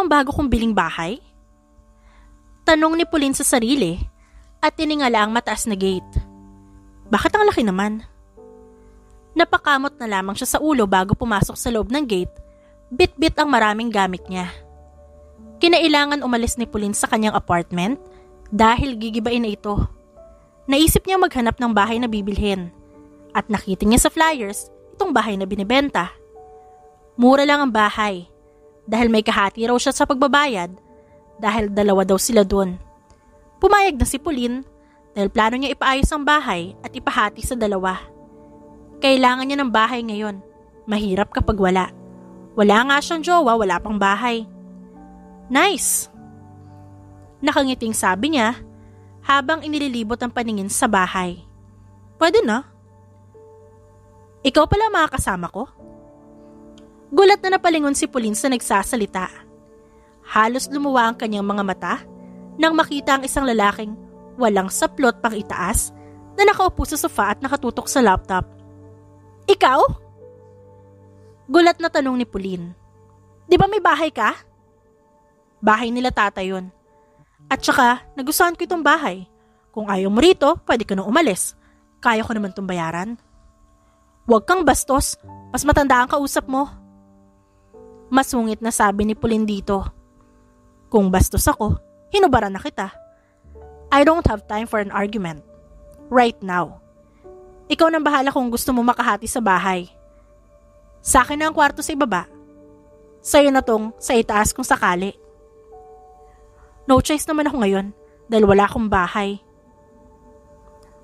ang bago kong biling bahay? Tanong ni Pauline sa sarili at tiningala ang mataas na gate. Bakit ang laki naman? Napakamot na lamang siya sa ulo bago pumasok sa loob ng gate, bit-bit ang maraming gamit niya. Kinailangan umalis ni Pauline sa kanyang apartment dahil gigibain na ito. Naisip niya maghanap ng bahay na bibilhin at nakita niya sa flyers itong bahay na binibenta. Mura lang ang bahay dahil may kahati raw siya sa pagbabayad dahil 2 daw sila doon. Pumayag na si Pauline dahil plano niya ipaayos ang bahay at ipahati sa 2. Kailangan niya ng bahay ngayon. Mahirap kapag wala. Wala nga siyang jowa, wala pang bahay. Nice! Nakangiting sabi niya habang inililibot ang paningin sa bahay. Pwede na. Ikaw pala mga kasama ko? Gulat na napalingon si Pauline sa nagsasalita. Halos lumuwa ang kanyang mga mata nang makita ang isang lalaking walang saplot pang itaas na nakaupo sa sofa at nakatutok sa laptop. Ikaw? Gulat na tanong ni Pauline. Di ba may bahay ka? Bahay nila tata yun. At saka, nagustuhan ko itong bahay. Kung ayaw mo rito, pwede ka nang umalis. Kaya ko naman itong bayaran. Huwag kang bastos, mas matanda ang kausap mo. Masungit na sabi ni Pauline dito. Kung bastos ako, hinubaran na kita. I don't have time for an argument. Right now. Ikaw nang bahala kung gusto mo makahati sa bahay. Sa akin na ang kwarto sa ibaba. Sa'yo na tong sa itaas kung sakali. No choice naman ako ngayon dahil wala akong bahay.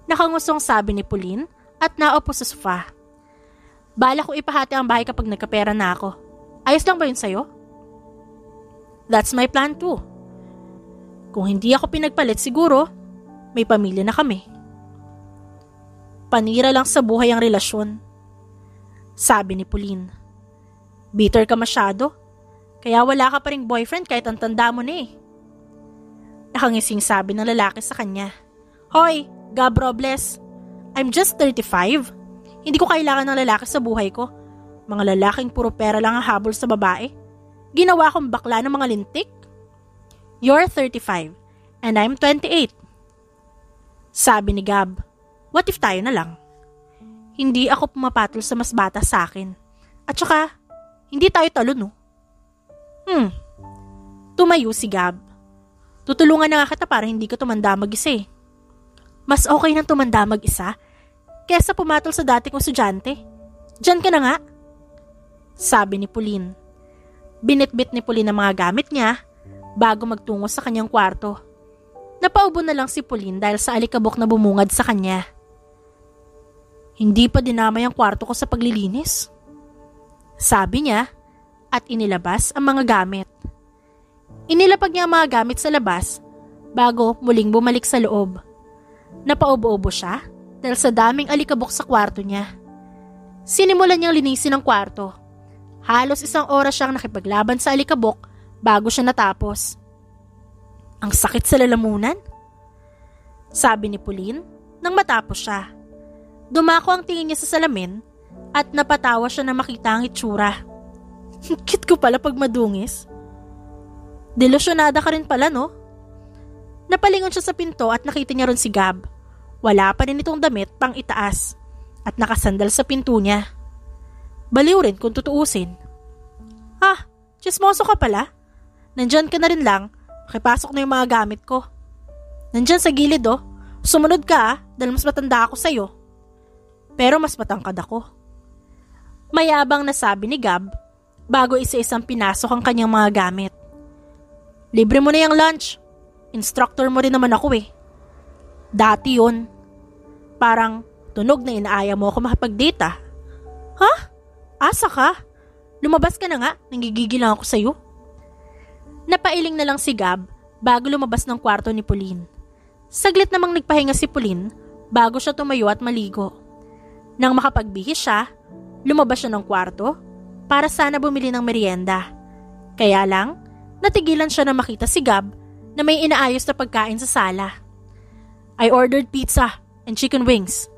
Nakangusong sabi ni Pauline at naupo sa sofa. Bala ko ipahati ang bahay kapag nagkapera na ako. Ayos lang ba yun sa'yo? That's my plan too. Kung hindi ako pinagpalit siguro, may pamilya na kami. Panira lang sa buhay ang relasyon. Sabi ni Pauline. Bitter ka masyado, kaya wala ka pa ring boyfriend kahit ang tanda mo na eh. Nakangising sabi ng lalaki sa kanya. Hoy, Gab Robles, I'm just 35. Hindi ko kailangan ng lalaki sa buhay ko. Mga lalaking puro pera lang ang habol sa babae. Ginawa kong bakla ng mga lintik. You're 35 and I'm 28. Sabi ni Gab. What if tayo na lang? Hindi ako pumapatol sa mas bata sa akin. At saka, hindi tayo talo no? Tumayo si Gab. Tutulungan na nga kita para hindi ka tumanda mag-isa eh. Mas okay nang tumanda mag-isa kesa pumatol sa dati kong estudyante. Diyan ka na nga. Sabi ni Pauline. Binitbit ni Pauline ang mga gamit niya bago magtungo sa kanyang kwarto. Napaubo na lang si Pauline dahil sa alikabok na bumungad sa kanya. Hindi pa dinamay ang kwarto ko sa paglilinis. Sabi niya at inilabas ang mga gamit. Inilapag niya ang mga gamit sa labas bago muling bumalik sa loob. Napaubo-ubo siya dahil sa daming alikabok sa kwarto niya. Sinimulan niyang linisin ang kwarto. Halos 1 oras siyang nakipaglaban sa alikabok bago siya natapos. Ang sakit sa lalamunan? Sabi ni Pauline nang matapos siya. Dumako ang tingin niya sa salamin at napatawa siya na makita ang itsura. Cute ko pala pag madungis. Delusyonada ka rin pala no? Napalingon siya sa pinto at nakita niya ron si Gab. Wala pa rin itong damit pang itaas at nakasandal sa pinto niya. Baliw rin kung tutuusin. Chismoso ka pala? Nandyan ka na rin lang, makipasok na yung mga gamit ko. Nandyan sa gilid oh, sumunod ka dahil mas matanda ako sa'yo. Pero mas matangkad ako. Mayabang na sabi ni Gab bago isa-isang pinasok ang kanyang mga gamit. Libre mo na yung lunch. Instructor mo rin naman ako eh. Dati yun. Parang tunog na inaaya mo ako makipag-date ah. Ha? Asa ka? Lumabas ka na nga, nanggigigil lang ako sa'yo. Napailing na lang si Gab bago lumabas ng kwarto ni Pauline. Saglit namang nagpahinga si Pauline bago siya tumayo at maligo. Nang makapagbihis siya, lumabas siya ng kwarto para sana bumili ng merienda. Kaya lang, natigilan siya na makita si Gab na may inaayos na pagkain sa sala. I ordered pizza and chicken wings.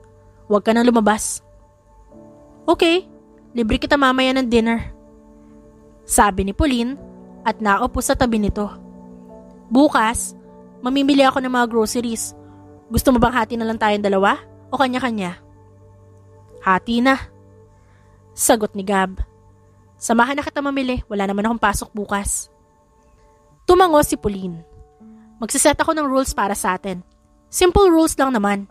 Huwag ka nang lumabas. Okay, libre kita mamaya ng dinner. Sabi ni Pauline at naupo sa tabi nito. Bukas, mamimili ako ng mga groceries. Gusto mo bang hati na lang tayong dalawa o kanya-kanya? Hati na, sagot ni Gab. Samahan na kita mamili, wala naman akong pasok bukas. Tumango si Pauline. Magsiset ako ng rules para sa atin. Simple rules lang naman.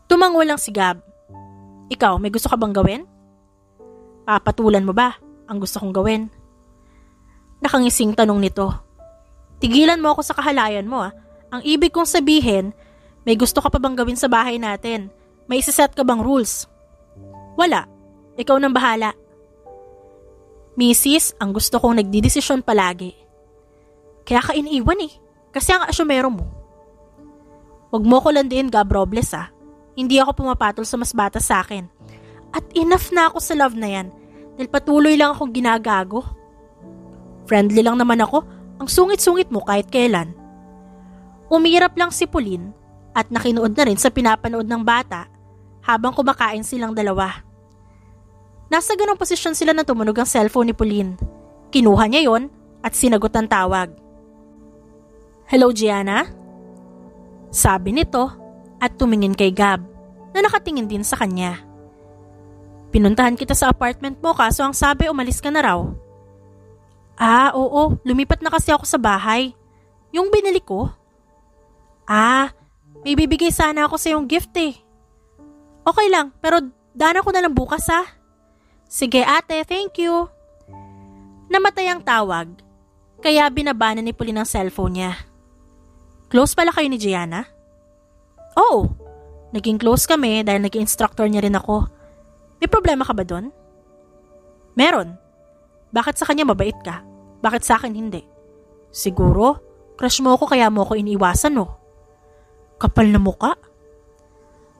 Tumango lang si Gab. Ikaw, may gusto ka bang gawin? Papatulan mo ba ang gusto kong gawin? Nakangising tanong nito. Tigilan mo ako sa kahalayan mo. Ang ibig kong sabihin, may gusto ka pa bang gawin sa bahay natin? May isiset ka bang rules? Wala. Ikaw nang bahala. Mrs., ang gusto kong nagdidesisyon palagi. Kaya ka iniiwan kasi ang asyomero mo. Huwag mo ko landiin, Gab Robles Hindi ako pumapatol sa mas bata sa akin. At enough na ako sa love na yan dahil patuloy lang akong ginagago. Friendly lang naman ako, ang sungit-sungit mo kahit kailan. Umirap lang si Pauline at nakinood na rin sa pinapanood ng bata habang kumakain silang dalawa. Nasa ganong posisyon sila na tumunog ang cellphone ni Pauline. Kinuha niya yon at sinagot ang tawag. Hello, Gianna? Sabi nito at tumingin kay Gab na nakatingin din sa kanya. Pinuntahan kita sa apartment mo kaso ang sabi umalis ka na raw. Oo, lumipat na kasi ako sa bahay. Yung binili ko. May bibigay sana ako sa yung gift Okay lang, pero dana ko na lang bukas Sige ate, thank you. Namatay ang tawag, kaya binabana ni Pauline ang cellphone niya. Close pala kayo ni Gianna? Oo, naging close kami dahil naging instructor niya rin ako. May problema ka ba doon? Meron. Bakit sa kanya mabait ka? Bakit sa akin hindi? Siguro, crush mo ako kaya mo ako iniiwasan Kapal na muka.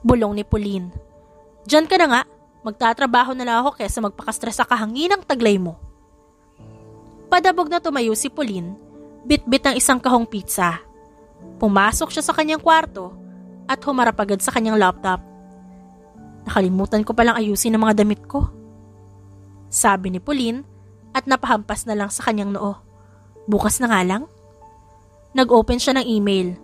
Bulong ni Pauline. Diyan ka na nga, magtatrabaho na lang ako kaysa magpakastress sa kahanginang taglay mo. Padabog na tumayo si Pauline, bit-bit ng isang kahong pizza. Pumasok siya sa kanyang kwarto at humarap agad sa kanyang laptop. Nakalimutan ko palang ayusin ang mga damit ko. Sabi ni Pauline at napahampas na lang sa kanyang noo. Bukas na nga lang. Nag-open siya ng email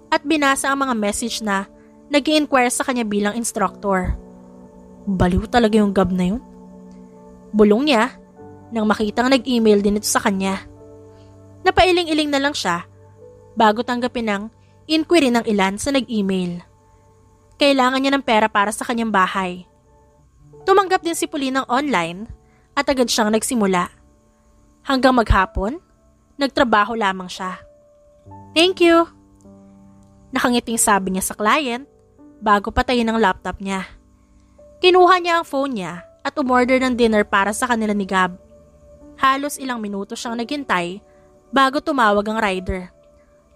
at binasa ang mga message na nag-i-inquire sa kanya bilang instructor. Baliw talaga yung Gab na yun. Bulong niya nang makitang nag-email din ito sa kanya. Napailing-iling na lang siya bago tanggapin ang inquiry ng ilan sa nag-email. Kailangan niya ng pera para sa kanyang bahay. Tumanggap din si Pauline ng online at agad siyang nagsimula. Hanggang maghapon, nagtrabaho lamang siya. Thank you! Nakangiting sabi niya sa client bago patayin ang laptop niya. Kinuha niya ang phone niya at umorder ng dinner para sa kanila ni Gab. Halos ilang minuto siyang naghintay bago tumawag ang rider.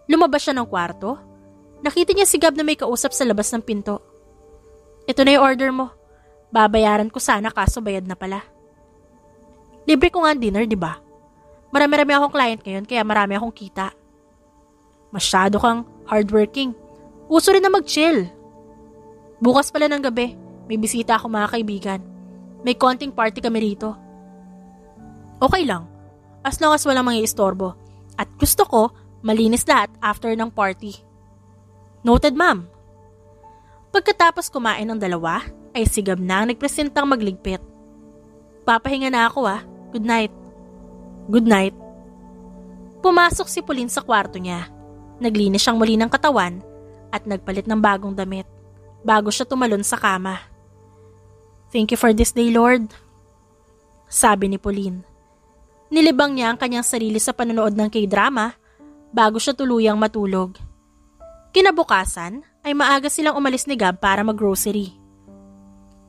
Lumabas siya ng kwarto. Nakita niya si Gab na may kausap sa labas ng pinto. Ito na yung order mo. Babayaran ko sana kaso bayad na pala. Libre ko nga ang dinner, di ba? Marami-rami akong client ngayon kaya marami akong kita. Masyado kang hardworking. Uso rin na mag-chill. Bukas pala ng gabi, may bisita ako mga kaibigan. May konting party kami rito. Okay lang, as long as walang mangiistorbo. At gusto ko, malinis lahat after ng party. Noted, ma'am. Pagkatapos kumain ng dalawa, ay si Gab na ang nagpresentang magligpit. Papahinga na ako Good night. Good night. Pumasok si Pauline sa kwarto niya. Naglinis siyang muli ng katawan at nagpalit ng bagong damit bago siya tumalon sa kama. Thank you for this day, Lord. Sabi ni Pauline. Nilibang niya ang kanyang sarili sa panonood ng K-drama bago siya tuluyang matulog. Kinabukasan ay maaga silang umalis ni Gab para mag-grocery.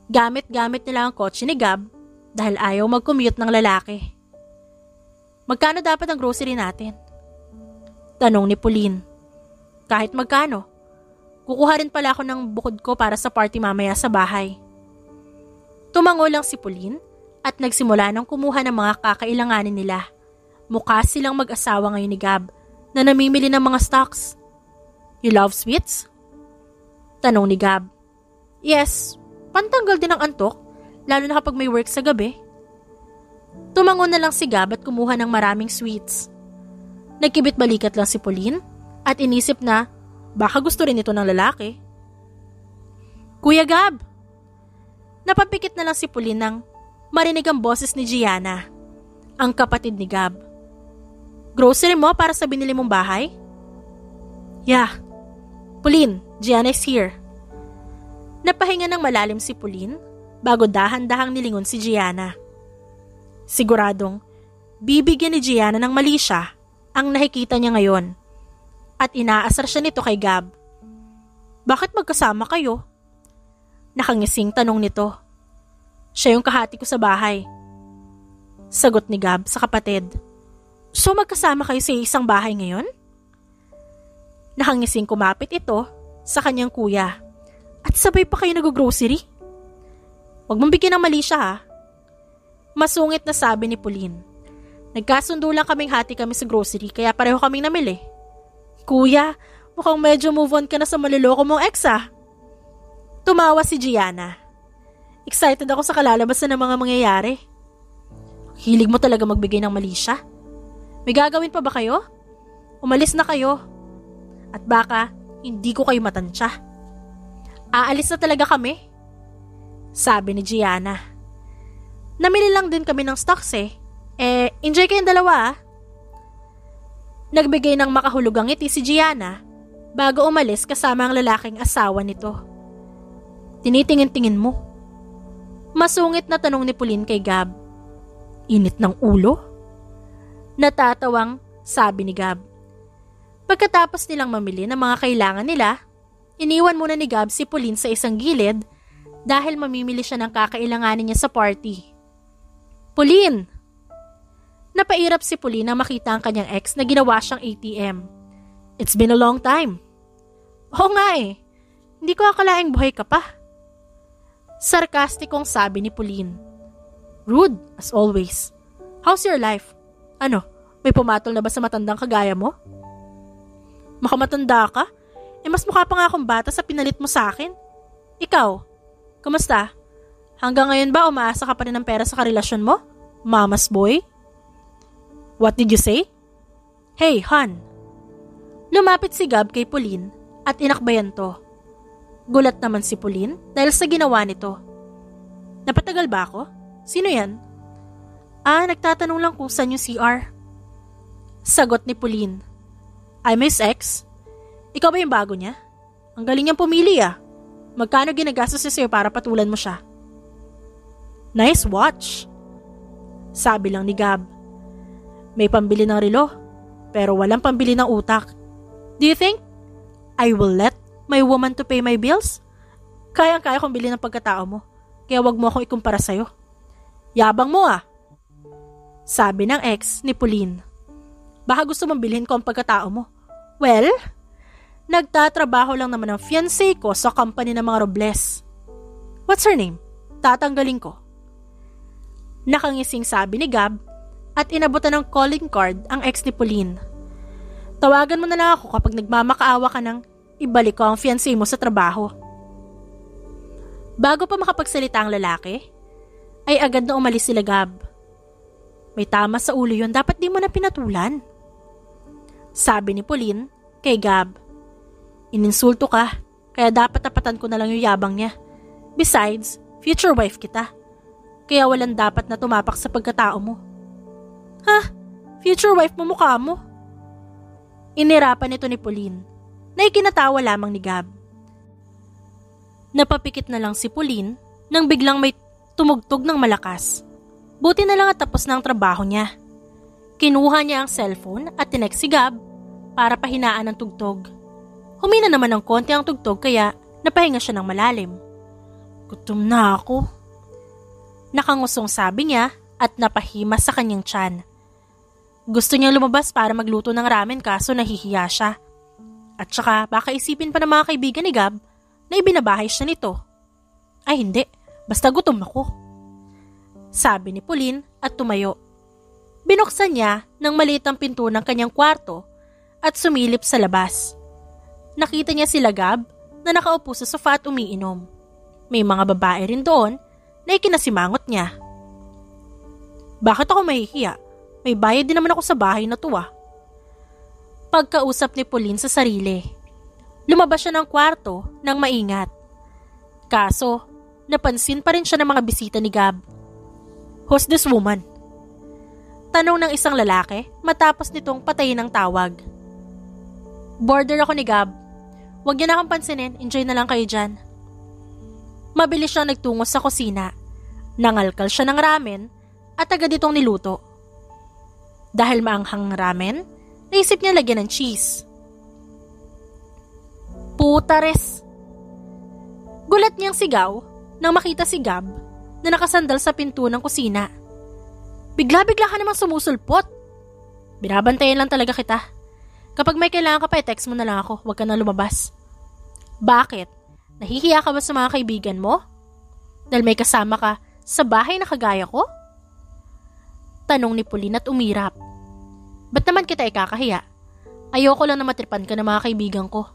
Gamit-gamit nila ang kotse ni Gab dahil ayaw mag-commute ng lalaki. Magkano dapat ang grocery natin? Tanong ni Pauline. Kahit magkano. Kukuha rin pala ako ng bukod ko para sa party mamaya sa bahay. Tumango lang si Pauline at nagsimula ng kumuha ng mga kakailanganin nila. Mukha silang mag-asawa ngayon ni Gab na namimili ng mga stocks. You love sweets? Tanong ni Gab. Yes, pantanggal din ang antok, lalo na kapag may work sa gabi. Tumango na lang si Gab at kumuha ng maraming sweets. Nagkibit-balikat lang si Pauline at inisip na baka gusto rin ito ng lalaki. Kuya Gab! Napapikit na lang si Pauline nang marinig ang boses ni Gianna, ang kapatid ni Gab. Grocery mo para sa binili mong bahay? Yeah. Pauline, Gianna is here. Napahinga ng malalim si Pauline bago dahan-dahang nilingon si Gianna. Siguradong bibigyan ni Gianna ng mali siya ang nakikita niya ngayon at inaasar siya nito kay Gab. Bakit magkasama kayo? Nakangising tanong nito. Siya yung kahati ko sa bahay. Sagot ni Gab sa kapatid. So magkasama kayo sa isang bahay ngayon? Nakangising kumapit ito sa kanyang kuya at sabay pa kayo nag-grocery? Huwag mong bigyan ng mali siya ha. Masungit na sabi ni Pauline. Nagkasundo lang kaming hati kami sa grocery kaya pareho kaming namili. Kuya, mukhang medyo move on ka na sa maliloko mong ex ah. Tumawa si Gianna. Excited ako sa kalalabasan ng mga mangyayari. Hilig mo talaga magbigay ng mali siya. May gagawin pa ba kayo? Umalis na kayo. At baka hindi ko kayo matansya. Aalis na talaga kami. Sabi ni Gianna. Namili lang din kami ng stocks eh. Enjoy kayong dalawa ah. Nagbigay ng makahulugang ngiti si Gianna bago umalis kasama ang lalaking asawa nito. Tinitingin-tingin mo. Masungit na tanong ni Pauline kay Gab. Init ng ulo? Natatawang sabi ni Gab. Pagkatapos nilang mamili ng mga kailangan nila, iniwan muna ni Gab si Pauline sa isang gilid dahil mamimili siya ng kakailanganin niya sa party. Pauline! Napairap si Pauline nang makita ang kanyang ex na ginawa siyang ATM. It's been a long time. Oo nga eh. Hindi ko akalaing buhay ka pa. Sarkastikong sabi ni Pauline. Rude, as always. How's your life? Ano, may pumatol na ba sa matandang kagaya mo? Makamatanda ka? Mas mukha pa nga akong bata sa pinalit mo sa akin. Ikaw, kamusta? Hanggang ngayon ba umaasa ka pa rin ng pera sa karelasyon mo? Mama's boy? What did you say? Hey, hon. Lumapit si Gab kay Pauline at inakbayan to. Gulat naman si Pauline dahil sa ginawa nito. Napatagal ba ako? Sino yan? Nagtatanong lang kung saan yung CR. Sagot ni Pauline. I'm his ex. Ikaw ba yung bago niya? Ang galing niyang pumili ah. Magkano ginagastos niya sa'yo para patulan mo siya? Nice watch. Sabi lang ni Gab. May pambili ng relo, pero walang pambili ng utak. Do you think I will let my woman to pay my bills? Kayang-kaya kong bilhin ng pagkatao mo, kaya wag mo akong ikumpara sa'yo. Yabang mo ah. Sabi ng ex ni Pauline. Baka gusto mong bilhin ko ang pagkatao mo. Well, nagtatrabaho lang naman ang fiancé ko sa company ng mga Robles. What's her name? Tatanggalin ko. Nakangising sabi ni Gab at inabutan ng calling card ang ex ni Pauline. Tawagan mo na lang ako kapag nagmamakaawa ka ng ibalik ko ang fiancé mo sa trabaho. Bago pa makapagsalita ang lalaki, ay agad na umalis sila Gab. May tama sa ulo yun, dapat di mo na pinatulan. Sabi ni Pauline kay Gab. Ininsulto ka, kaya dapat tapatan ko na lang yung yabang niya. Besides, future wife kita. Kaya walang dapat na tumapak sa pagkatao mo. Ha? Future wife mo mukha mo? Inirapan nito ni Pauline, na ikinatawa lamang ni Gab. Napapikit na lang si Pauline nang biglang may tumugtog ng malakas. Buti na lang at tapos na ang trabaho niya. Kinuha niya ang cellphone at tinext si Gab para pahinaan ang tugtog. Humina naman ng konti ang tugtog kaya napahinga siya ng malalim. Gutom na ako. Nakangusong sabi niya at napahimas sa kanyang tiyan. Gusto niyang lumabas para magluto ng ramen kaso nahihiya siya. At saka baka isipin pa ng mga kaibigan ni Gab na ibinabahay siya nito. Ay hindi, basta gutom ako. Sabi ni Pauline at tumayo. Binuksan niya ng maliit ang pinto ng kanyang kwarto at sumilip sa labas. Nakita niya sila Gab na nakaupo sa sofa at umiinom. May mga babae rin doon na ikinasimangot niya. Bakit ako mahihiya? May bayad din naman ako sa bahay na to ah. Pagkausap ni Pauline sa sarili, lumabas siya ng kwarto nang maingat. Kaso, napansin pa rin siya ng mga bisita ni Gab. Who's this woman? Tanong ng isang lalaki matapos nitong patayin ang tawag. Border ako ni Gab. Huwag niyo na akong pansinin, enjoy na lang kayo dyan. Mabilis siyang nagtungo sa kusina. Nangalkal siya ng ramen at agad itong niluto. Dahil maanghang ramen, naisip niya lagyan ng cheese. Putares! Gulat niyang sigaw nang makita si Gab na nakasandal sa pinto ng kusina. Bigla-bigla ka namang sumusulpot. Binabantayan lang talaga kita. Kapag may kailangan ka pa, text mo na lang ako. Huwag ka na lumabas. Bakit? Nahihiya ka ba sa mga kaibigan mo? Dahil may kasama ka sa bahay na kagaya ko? Tanong ni Pauline at umirap. Ba't naman kita ikakahiya? Ayoko lang na matripan ka ng mga kaibigan ko.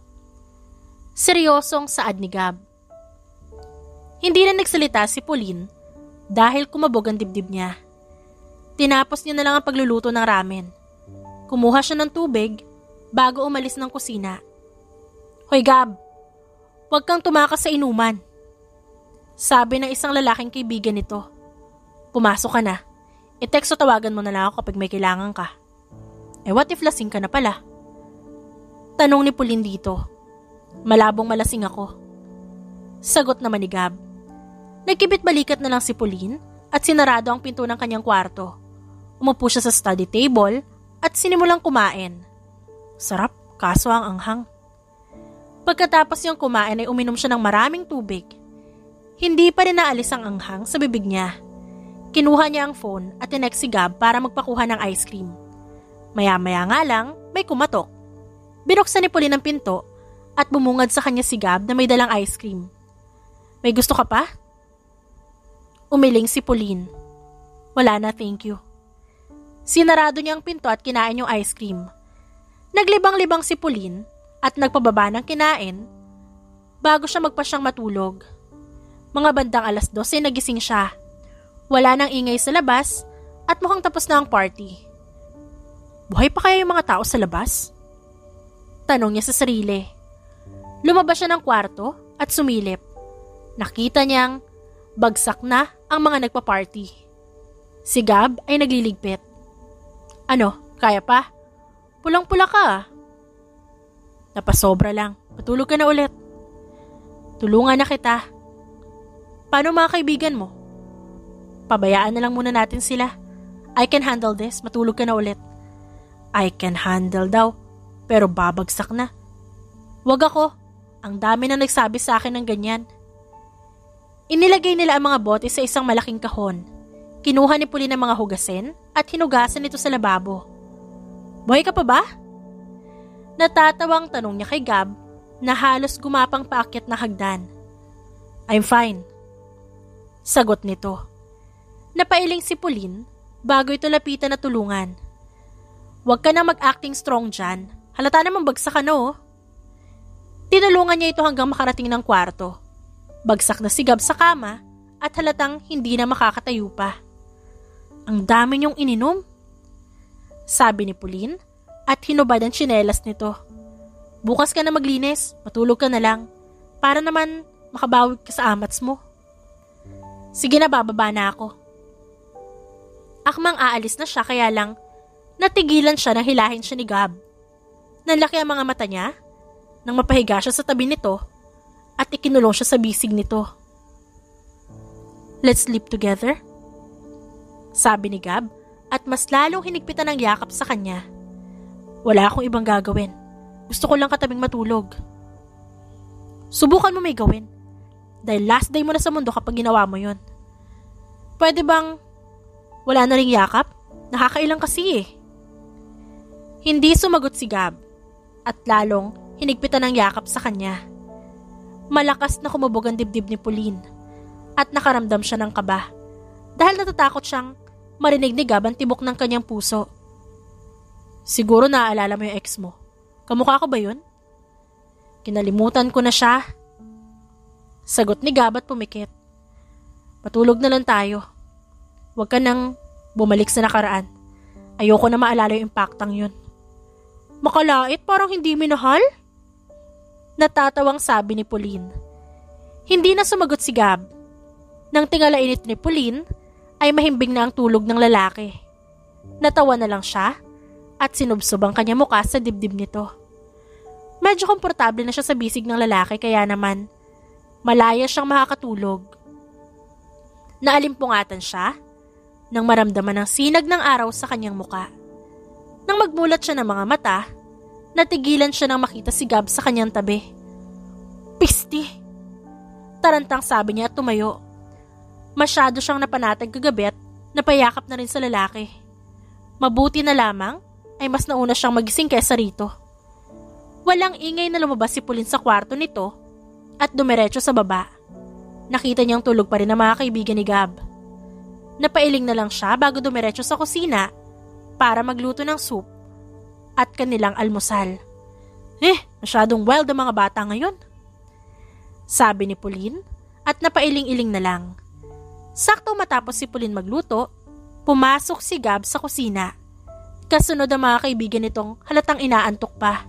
Seryosong saad ni Gab. Hindi na nagsalita si Pauline dahil kumabog ang dibdib niya. Tinapos niya na lang ang pagluluto ng ramen. Kumuha siya ng tubig bago umalis ng kusina. Hoy Gab, huwag kang tumakas sa inuman. Sabi ng isang lalaking kaibigan nito. Pumasok ka na. I-text o tawagan mo na lang ako kapag may kailangan ka. What if lasing ka na pala? Tanong ni Pauline dito. Malabong malasing ako. Sagot naman ni Gab. Nagkibit balikat na lang si Pauline at sinarado ang pinto ng kanyang kwarto. Umupo siya sa study table at sinimulang kumain. Sarap, kaso ang anghang. Pagkatapos niyang kumain ay uminom siya ng maraming tubig. Hindi pa rin naalis ang anghang sa bibig niya. Kinuha niya ang phone at tinext si Gab para magpakuha ng ice cream. Maya-maya nga lang, may kumatok. Binuksan ni Pauline ang pinto at bumungad sa kanya si Gab na may dalang ice cream. May gusto ka pa? Umiling si Pauline. Wala na, thank you. Sinarado niya ang pinto at kinain yung ice cream. Naglibang-libang si Pauline at nagpababa ng kinain bago siya magpasyang matulog. Mga bandang 2:00 ay nagising siya. Wala nang ingay sa labas at mukhang tapos na ang party. Buhay pa kaya yung mga tao sa labas? Tanong niya sa sarili. Lumabas siya ng kwarto at sumilip. Nakita niyang bagsak na ang mga nagpa-party. Si Gab ay nagliligpit. Ano, kaya pa? Pulang-pula ka ah. Napasobra lang. Patulog ka na ulit. Tulungan na kita. Paano mga kaibigan mo? Pabayaan na lang muna natin sila. I can handle this. Matulog ka na ulit. I can handle daw. Pero babagsak na. Wag ako. Ang dami na nagsabi sa akin ng ganyan. Inilagay nila ang mga bote sa isang malaking kahon. Kinuha ni Pauline ang mga hugasin at hinugasan ito sa lababo. Buhay ka pa ba? Natatawang tanong niya kay Gab na halos gumapang paakyat na hagdan. I'm fine. Sagot nito. Napailing si Pauline bago ito lapitan na tulungan. Huwag ka na mag-acting strong dyan. Halata namang bagsak ka no. Tinulungan niya ito hanggang makarating ng kwarto. Bagsak na si Gab sa kama at halatang hindi na makakatayo pa. Ang dami niyong ininom, sabi ni Pauline at hinubad ang tsinelas nito. Bukas ka na maglinis, matulog ka na lang para naman makabawi ka sa amats mo. Sige na, bababa na ako. Akmang aalis na siya kaya lang natigilan siya nang hilahin siya ni Gab. Nanlaki ang mga mata niya nang mapahiga siya sa tabi nito at ikinulong siya sa bisig nito. Let's sleep together? Sabi ni Gab at mas lalong hinigpitan ng yakap sa kanya. Wala akong ibang gagawin. Gusto ko lang katabing matulog. Subukan mo may gawin. Dahil last day mo na sa mundo kapag ginawa mo yun. Pwede bang wala na ring yakap? Nakakailang kasi eh. Hindi sumagot si Gab at lalong hinigpitan ng yakap sa kanya. Malakas na kumubog ang dibdib ni Pauline at nakaramdam siya ng kaba dahil natatakot siyang marinig ni Gab ang tibok ng kanyang puso. Siguro naaalala mo yung ex mo. Kamukha ko ba yun? Kinalimutan ko na siya. Sagot ni Gab at pumikit. Patulog na lang tayo. Huwag ka nang Bumalik sa nakaraan. Ayoko na maalala yung impaktang yun. Makalait, parang hindi minahal? Natatawang sabi ni Pauline. Hindi na sumagot si Gab. Nang tingalain ito ni Pauline, ay mahimbing na ang tulog ng lalaki. Natawa na lang siya at sinubsob ang kanya mukha sa dibdib nito. Medyo komportable na siya sa bisig ng lalaki kaya naman malaya siyang makakatulog. Naalimpungatan siya nang maramdaman ang sinag ng araw sa kanyang muka. Nang magmulat siya ng mga mata, natigilan siya nang makita si Gab sa kanyang tabi. Pisti! Tarantang sabi niya at tumayo. Masyado siyang napanatag kagabi at napayakap na rin sa lalaki. Mabuti na lamang ay mas nauna siyang magising kesa rito. Walang ingay na lumabas si Pauline sa kwarto nito at dumiretso sa baba. Nakita niyang tulog pa rin ang mga kaibigan ni Gab. Napailing na lang siya bago dumiretso sa kusina para magluto ng soup at kanilang almusal. Masyadong wild ang mga bata ngayon, sabi ni Pauline at napailing-iling na lang. Sakto matapos si Pauline magluto, pumasok si Gab sa kusina. Kasunod ang mga kaibigan nitong halatang inaantok pa.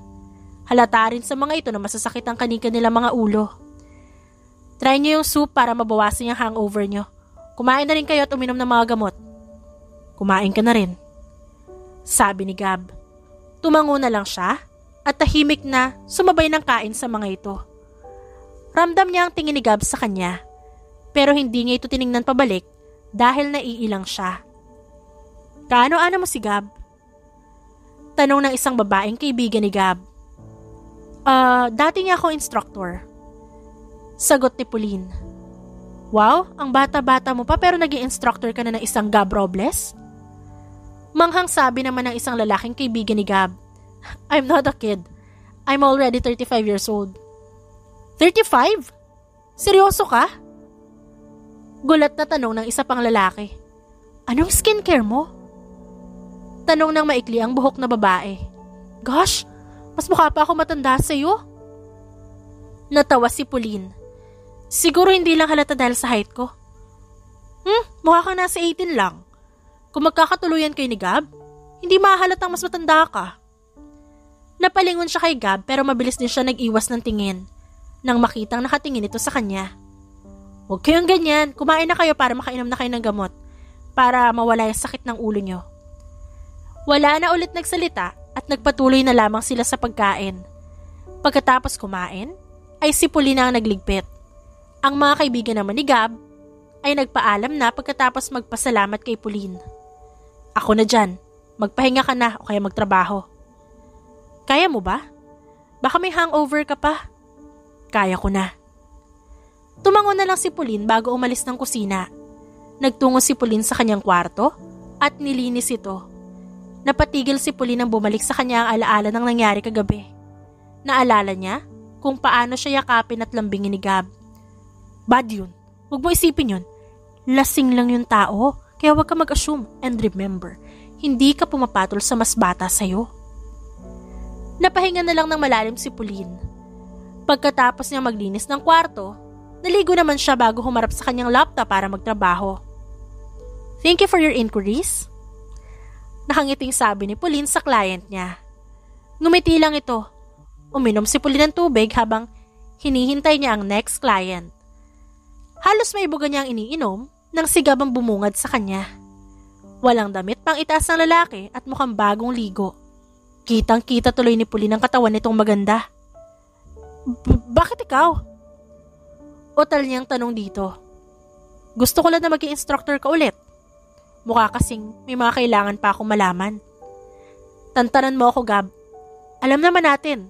Halata rin sa mga ito na masasakit ang kanika nilang mga ulo. Try niyo yung soup para mabawasan yung hangover niyo. Kumain na rin kayo at uminom ng mga gamot. Kumain ka na rin, sabi ni Gab. Tumango na lang siya at tahimik na sumabay ng kain sa mga ito. Ramdam niya ang tingin ni Gab sa kanya, pero hindi niya ito tiningnan pabalik dahil naiilang siya. Kaano-ano mo si Gab? Tanong ng isang babaeng kaibigan ni Gab. Dati niya ako instructor, sagot ni Pauline. Wow, ang bata-bata mo pa pero naging instructor ka na ng isang Gab Robles? Manghang sabi naman ng isang lalaking kaibigan ni Gab. I'm not a kid. I'm already 35 years old. 35? Seryoso ka? Gulat na tanong ng isa pang lalaki. Anong skincare mo? Tanong ng maikli ang buhok na babae. Gosh, mas mukha pa ako matanda sa'yo. Natawa si Pauline. Siguro hindi lang halata dahil sa height ko. Mukha kang nasa 18 lang. Kung magkakatuluyan kayo ni Gab, hindi mahahalatang mas matanda ka. Napalingon siya kay Gab pero mabilis din siya nag-iwas ng tingin nang makitang nakatingin ito sa kanya. Huwag kayong ganyan, kumain na kayo para makainom na kayo ng gamot para mawala yung sakit ng ulo nyo. Wala na ulit nagsalita at nagpatuloy na lamang sila sa pagkain. Pagkatapos kumain, ay si Pauline ang nagligpit. Ang mga kaibigan naman ni Gab ay nagpaalam na pagkatapos magpasalamat kay Pauline. Ako na dyan, magpahinga ka na o kaya magtrabaho. Kaya mo ba? Baka may hangover ka pa. Kaya ko na. Tumango na lang si Pauline bago umalis ng kusina. Nagtungo si Pauline sa kanyang kwarto at nilinis ito. Napatigil si Pauline nang bumalik sa kanya ang alaala ng nangyari kagabi. Naalala niya kung paano siya yakapin at lambingin ni Gab. Bad yun. Huwag mo isipin yun. Lasing lang yung tao, kaya huwag ka mag-assume. And remember, hindi ka pumapatol sa mas bata sa'yo. Napahinga na lang ng malalim si Pauline. Pagkatapos niya maglinis ng kwarto, naligo naman siya bago humarap sa kanyang laptop para magtrabaho. Thank you for your inquiries. Nakangiting sabi ni Pauline sa client niya. Ngumiti lang ito. Uminom si Pauline ng tubig habang hinihintay niya ang next client. Halos may buga niya ang iniinom nang si Gab ang bumungad sa kanya. Walang damit pang itaas ng lalaki at mukhang bagong ligo. Kitang-kita tuloy ni Pauline ang katawan nitong maganda. Bakit ikaw? Otal niyang tanong dito. Gusto ko lang na maging instructor ka ulit. Mukha kasing may mga kailangan pa akong malaman. Tantanan mo ako, Gab. Alam naman natin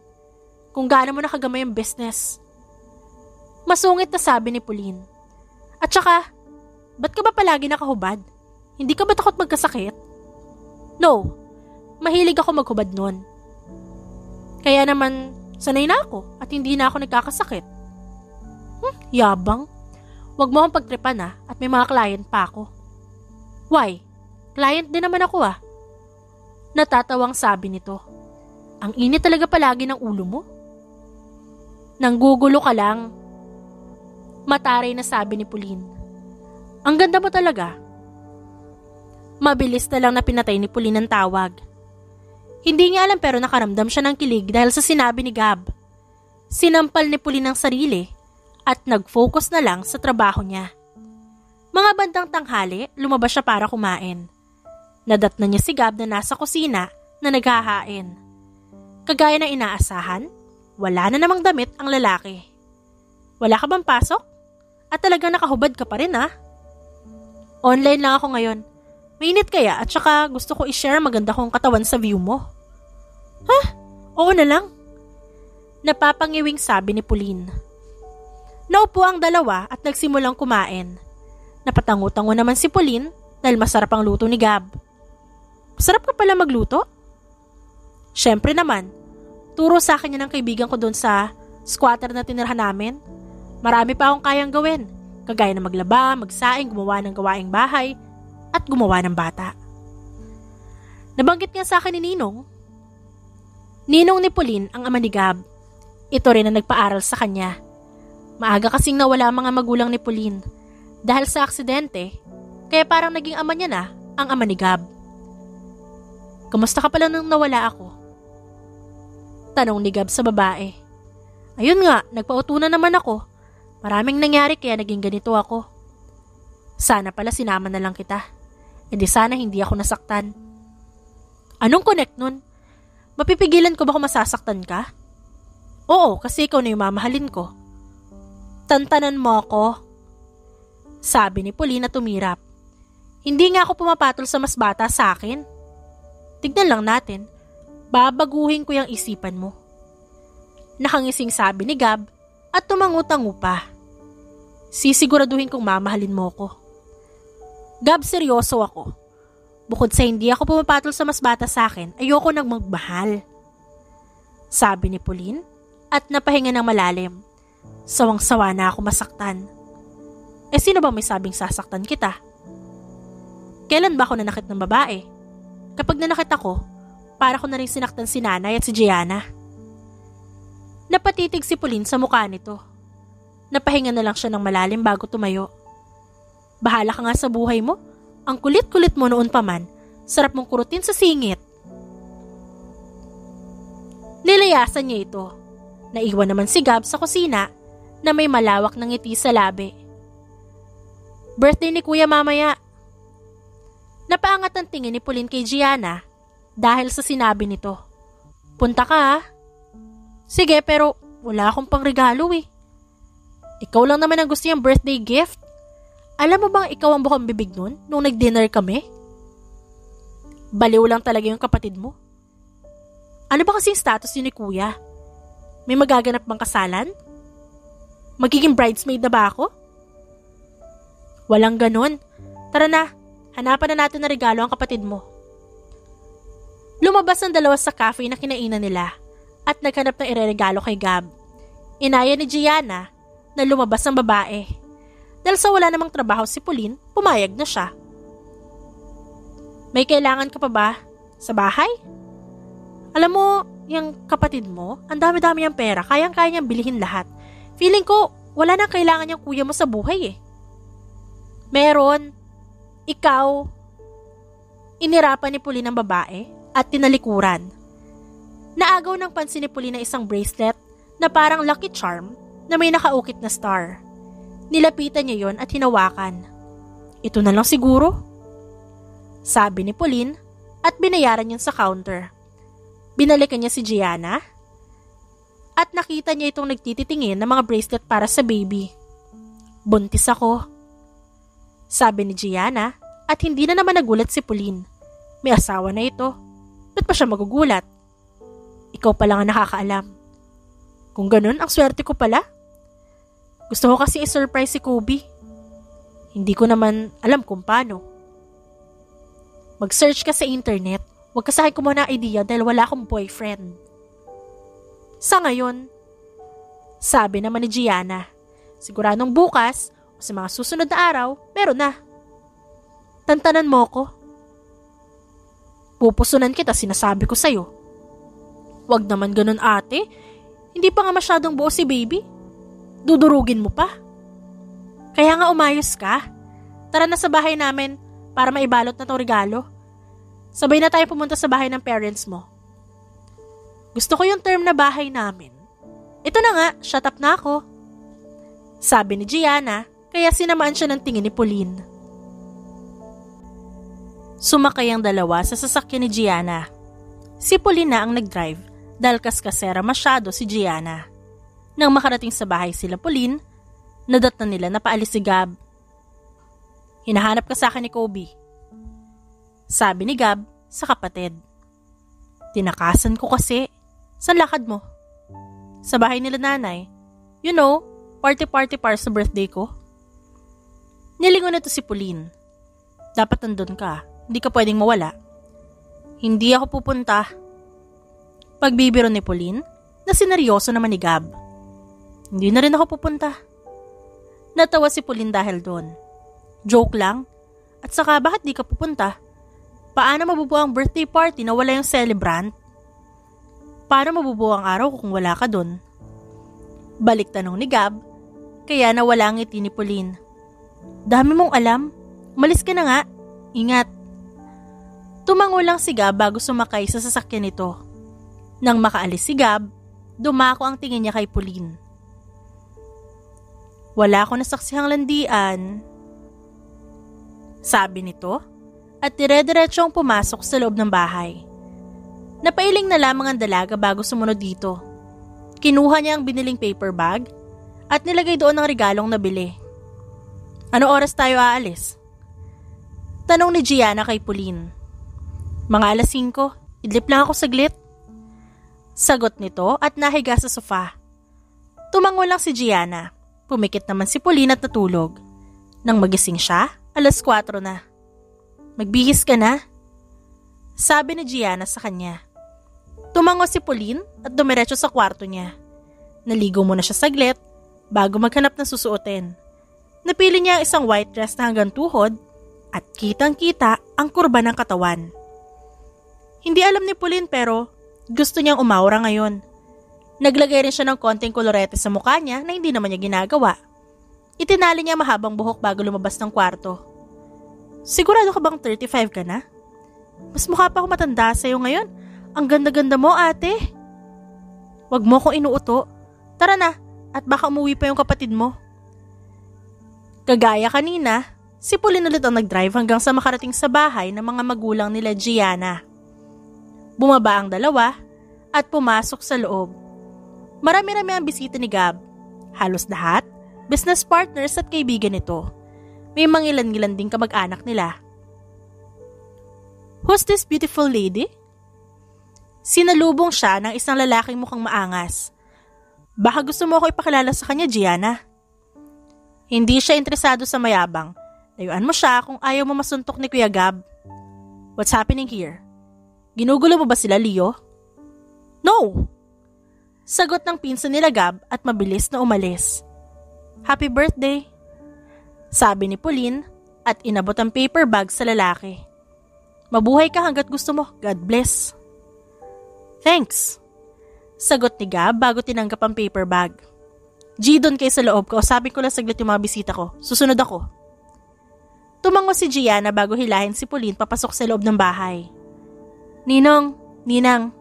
kung gaano mo nakagamay ang business. Masungit na sabi ni Pauline. At saka, ba't ka ba palagi nakahubad? Hindi ka ba takot magkasakit? No, mahilig ako maghubad nun. Kaya naman, sanay na ako at hindi na ako nagkakasakit. Yabang. Huwag mo akong pagtripan at may mga client pa ako. Why? Client din naman ako Natatawang sabi nito. Ang init talaga palagi ng ulo mo. Nanggugulo ka lang. Mataray na sabi ni Pauline. Ang ganda mo talaga. Mabilis na lang na pinatay ni Pauline ang tawag. Hindi niya alam pero nakaramdam siya ng kilig dahil sa sinabi ni Gab. Sinampal ni Pauline ang sarili at nag-focus na lang sa trabaho niya. Mga bandang tanghali, lumabas siya para kumain. Nadat na niya si Gab na nasa kusina na naghahain. Kagaya ng inaasahan, wala na namang damit ang lalaki. Wala ka bang pasok? At talagang nakahubad ka pa rin Online lang ako ngayon. Mainit kaya at saka gusto ko i-share maganda kong katawan sa view mo. Ha? Oo na lang. Napapangiwing sabi ni Pauline. Naupo ang dalawa at nagsimulang kumain. Napatango-tango naman si Pauline dahil masarap ang luto ni Gab. Masarap ka pala magluto? Syempre naman, turo sa akin yan ng kaibigan ko doon sa squatter na tinirhan namin. Marami pa akong kayang gawin, kagaya na maglaba, magsaing, gumawa ng gawaing bahay, at gumawa ng bata. Nabanggit nga sa akin ni Ninong. Ninong ni Pauline ang ama ni Gab. Ito rin ang nagpaaral sa kanya. Maaga kasing nawala ang mga magulang ni Pauline dahil sa aksidente, kaya parang naging ama niya na ang ama ni Gab. Kamusta ka pala nung nawala ako? Tanong ni Gab sa babae. Ayun nga, nagpautunan naman ako. Maraming nangyari kaya naging ganito ako. Sana pala sinama na lang kita. E di sana hindi ako nasaktan. Anong connect nun? Mapipigilan ko ba kung masasaktan ka? Oo, kasi ikaw na yung mamahalin ko. Tantanan mo ako. Sabi ni Pauline na tumirap. Hindi nga ako pumapatol sa mas bata sa akin. Tignan lang natin. Babaguhin ko yung isipan mo. Nakangising sabi ni Gab at tumangutango pa. Sisiguraduhin kong mamahalin mo ko. Gab, seryoso ako. Bukod sa hindi ako pumapatol sa mas bata sa akin, ayoko nang magmahal. Sabi ni Pauline at napahinga ng malalim. Sawang-sawa na ako masaktan. Sino ba may sabing sasaktan kita? Kailan ba ako nanakit ng babae? Kapag nanakit ako, para ko na rin sinaktan si nanay at si Gianna. Napatitig si Pauline sa mukha nito. Napahinga na lang siya ng malalim bago tumayo. Bahala ka nga sa buhay mo. Ang kulit-kulit mo noon pa man. Sarap mong kurutin sa singit. Nilayasan niya ito. Naiwan naman si Gab sa kusina na may malawak na ngiti sa labi. Birthday ni Kuya mamaya. Napaangat ang tingin ni Pauline kay Gianna dahil sa sinabi nito. Punta ka. Sige, pero wala akong pangregalo Ikaw lang naman ang gusto niyang birthday gift. Alam mo bang ikaw ang bukang bibig nun nung nag-dinner kami? Baliw lang talaga yung kapatid mo. Ano ba kasing status yun ni Kuya? May magaganap bang kasalan? Magiging bridesmaid na ba ako? Walang ganon. Tara na, hanapan na natin na regalo ang kapatid mo. Lumabas ang dalawa sa cafe na kinainan nila at naghanap ng ireregalo kay Gab. Inaya ni Gianna na lumabas ang babae. Dahil sa wala namang trabaho si Pauline, pumayag na siya. May kailangan ka pa ba sa bahay? Alam mo, yung kapatid mo, ang dami-dami niyang pera, kayang-kaya niyang bilihin lahat. Feeling ko, wala nang kailangan yung kuya mo sa buhay Meron. Ikaw. Inirapan ni Pauline ang babae at tinalikuran. Naagaw ng pansin ni Pauline na isang bracelet na parang lucky charm na may nakaukit na star. Nilapitan niya yon at hinawakan. Ito na lang siguro, sabi ni Pauline at binayaran yun sa counter. Binalikan niya si Gianna at nakita niya itong nagtititingin ng mga bracelet para sa baby. Buntis ako, sabi ni Gianna at hindi na naman nagulat si Pauline. May asawa na ito. Ba't pa siya magugulat? Ikaw pa lang ang nakakaalam. Kung ganun, ang swerte ko pala. Gusto ko kasi i-surprise si Kobe. Hindi ko naman alam kung paano. Mag-search ka sa internet. Huwag ka sa akin kumuha ng idea dahil wala akong boyfriend. Sa ngayon, sabi naman ni Gianna, siguradong bukas o sa mga susunod na araw, meron na. Tantanan mo ko. Pupusunan kita, sinasabi ko sa'yo. Huwag naman ganun ate. Hindi pa nga masyadong buo si baby. Dudurugin mo pa. Kaya nga umayos ka. Tara na sa bahay namin. para maibalot na tong regalo. Sabay na tayo pumunta sa bahay ng parents mo. Gusto ko yung term na bahay namin. Ito na nga, shut up na ako. Sabi ni Gianna, kaya sinamaan siya ng tingin ni Pauline. Sumakay ang dalawa sa sasakyan ni Gianna. Si Pauline na ang nag-drive dahil kaskasera masyado si Gianna. Nang makarating sa bahay sila Pauline, nadat na nila na paalis si Gab. Hinahanap ka sa akin ni Kobe. Sabi ni Gab sa kapatid. Tinakasan ko kasi. Saan lakad mo? Sa bahay nila nanay. You know, party-party para sa birthday ko. Nilingon nito si Pauline. Dapat nandun ka. Hindi ka pwedeng mawala. Hindi ako pupunta. Pagbibiro ni Pauline, na sineryoso naman ni Gab. Hindi na rin ako pupunta. Natawa si Pauline dahil doon. Joke lang. At saka bakit di ka pupunta? Paano mabubuo ang birthday party na wala yung celebrant? Paano mabubuo ang araw ko kung wala ka doon? Balik tanong ni Gab, kaya nawala ang ngiti ni Pauline. Dami mong alam. Umalis ka na nga. Ingat. Tumango lang si Gab bago sumakay sa sasakyan nito. Nang makaalis si Gab, dumako ang tingin niya kay Pauline. Wala ako nasaksihang landian. Sabi nito, at dire-diretsong pumasok sa loob ng bahay. Napailing na lamang ang dalaga bago sumunod dito. Kinuha niya ang biniling paper bag at nilagay doon ang regalong nabili. Ano oras tayo aalis? Tanong ni Gianna kay Pauline. Mga 5:00, idlip lang ako saglit. Sagot nito at nahiga sa sofa. Tumango lang si Gianna. Pumikit naman si Pauline at natulog. Nang magising siya, 4:00 na. Magbihis ka na? Sabi ni Gianna sa kanya. Tumango si Pauline at dumiretso sa kwarto niya. Naligo muna siya saglit bago maghanap ng susuotin. Napili niya ang isang white dress na hanggang tuhod at kitang-kita ang kurba ng katawan. Hindi alam ni Pauline pero gusto niyang umaura ngayon. Naglagay rin siya ng konting kolorete sa mukha niya na hindi naman niya ginagawa. Itinali niya mahabang buhok bago lumabas ng kwarto. Sigurado ka bang 35 ka na? Mas mukha pa ako matanda sa'yo ngayon. Ang ganda-ganda mo, ate. Wag mo akong inuuto. Tara na, at baka umuwi pa yung kapatid mo. Kagaya kanina, si Pauline ulit ang nag-drive hanggang sa makarating sa bahay ng mga magulang nila Gianna. Bumaba ang dalawa at pumasok sa loob. Marami-rami ang bisita ni Gab. Halos lahat, business partners at kaibigan nito. May mangilan-ngilan ding kamag-anak nila. Who's this beautiful lady? Sinalubong siya ng isang lalaking mukhang maangas. Baka gusto mo ako ipakilala sa kanya, Gianna. Hindi siya interesado sa mayabang. Layuan mo siya kung ayaw mo masuntok ni Kuya Gab. What's happening here? Ginugulo mo ba sila, Leo? No! Sagot ng pinsan nila Gab at mabilis na umalis. Happy birthday! Sabi ni Pauline at inabot ang paper bag sa lalaki. Mabuhay ka hanggat gusto mo. God bless. Thanks. Sagot ni Gab bago tinanggap ang paper bag. G, doon kayo sa loob ko. Sabi ko lang saglit yung mga bisita ko. Susunod ako. Tumango si Gianna bago hilahin si Pauline papasok sa loob ng bahay. Ninong, Ninang.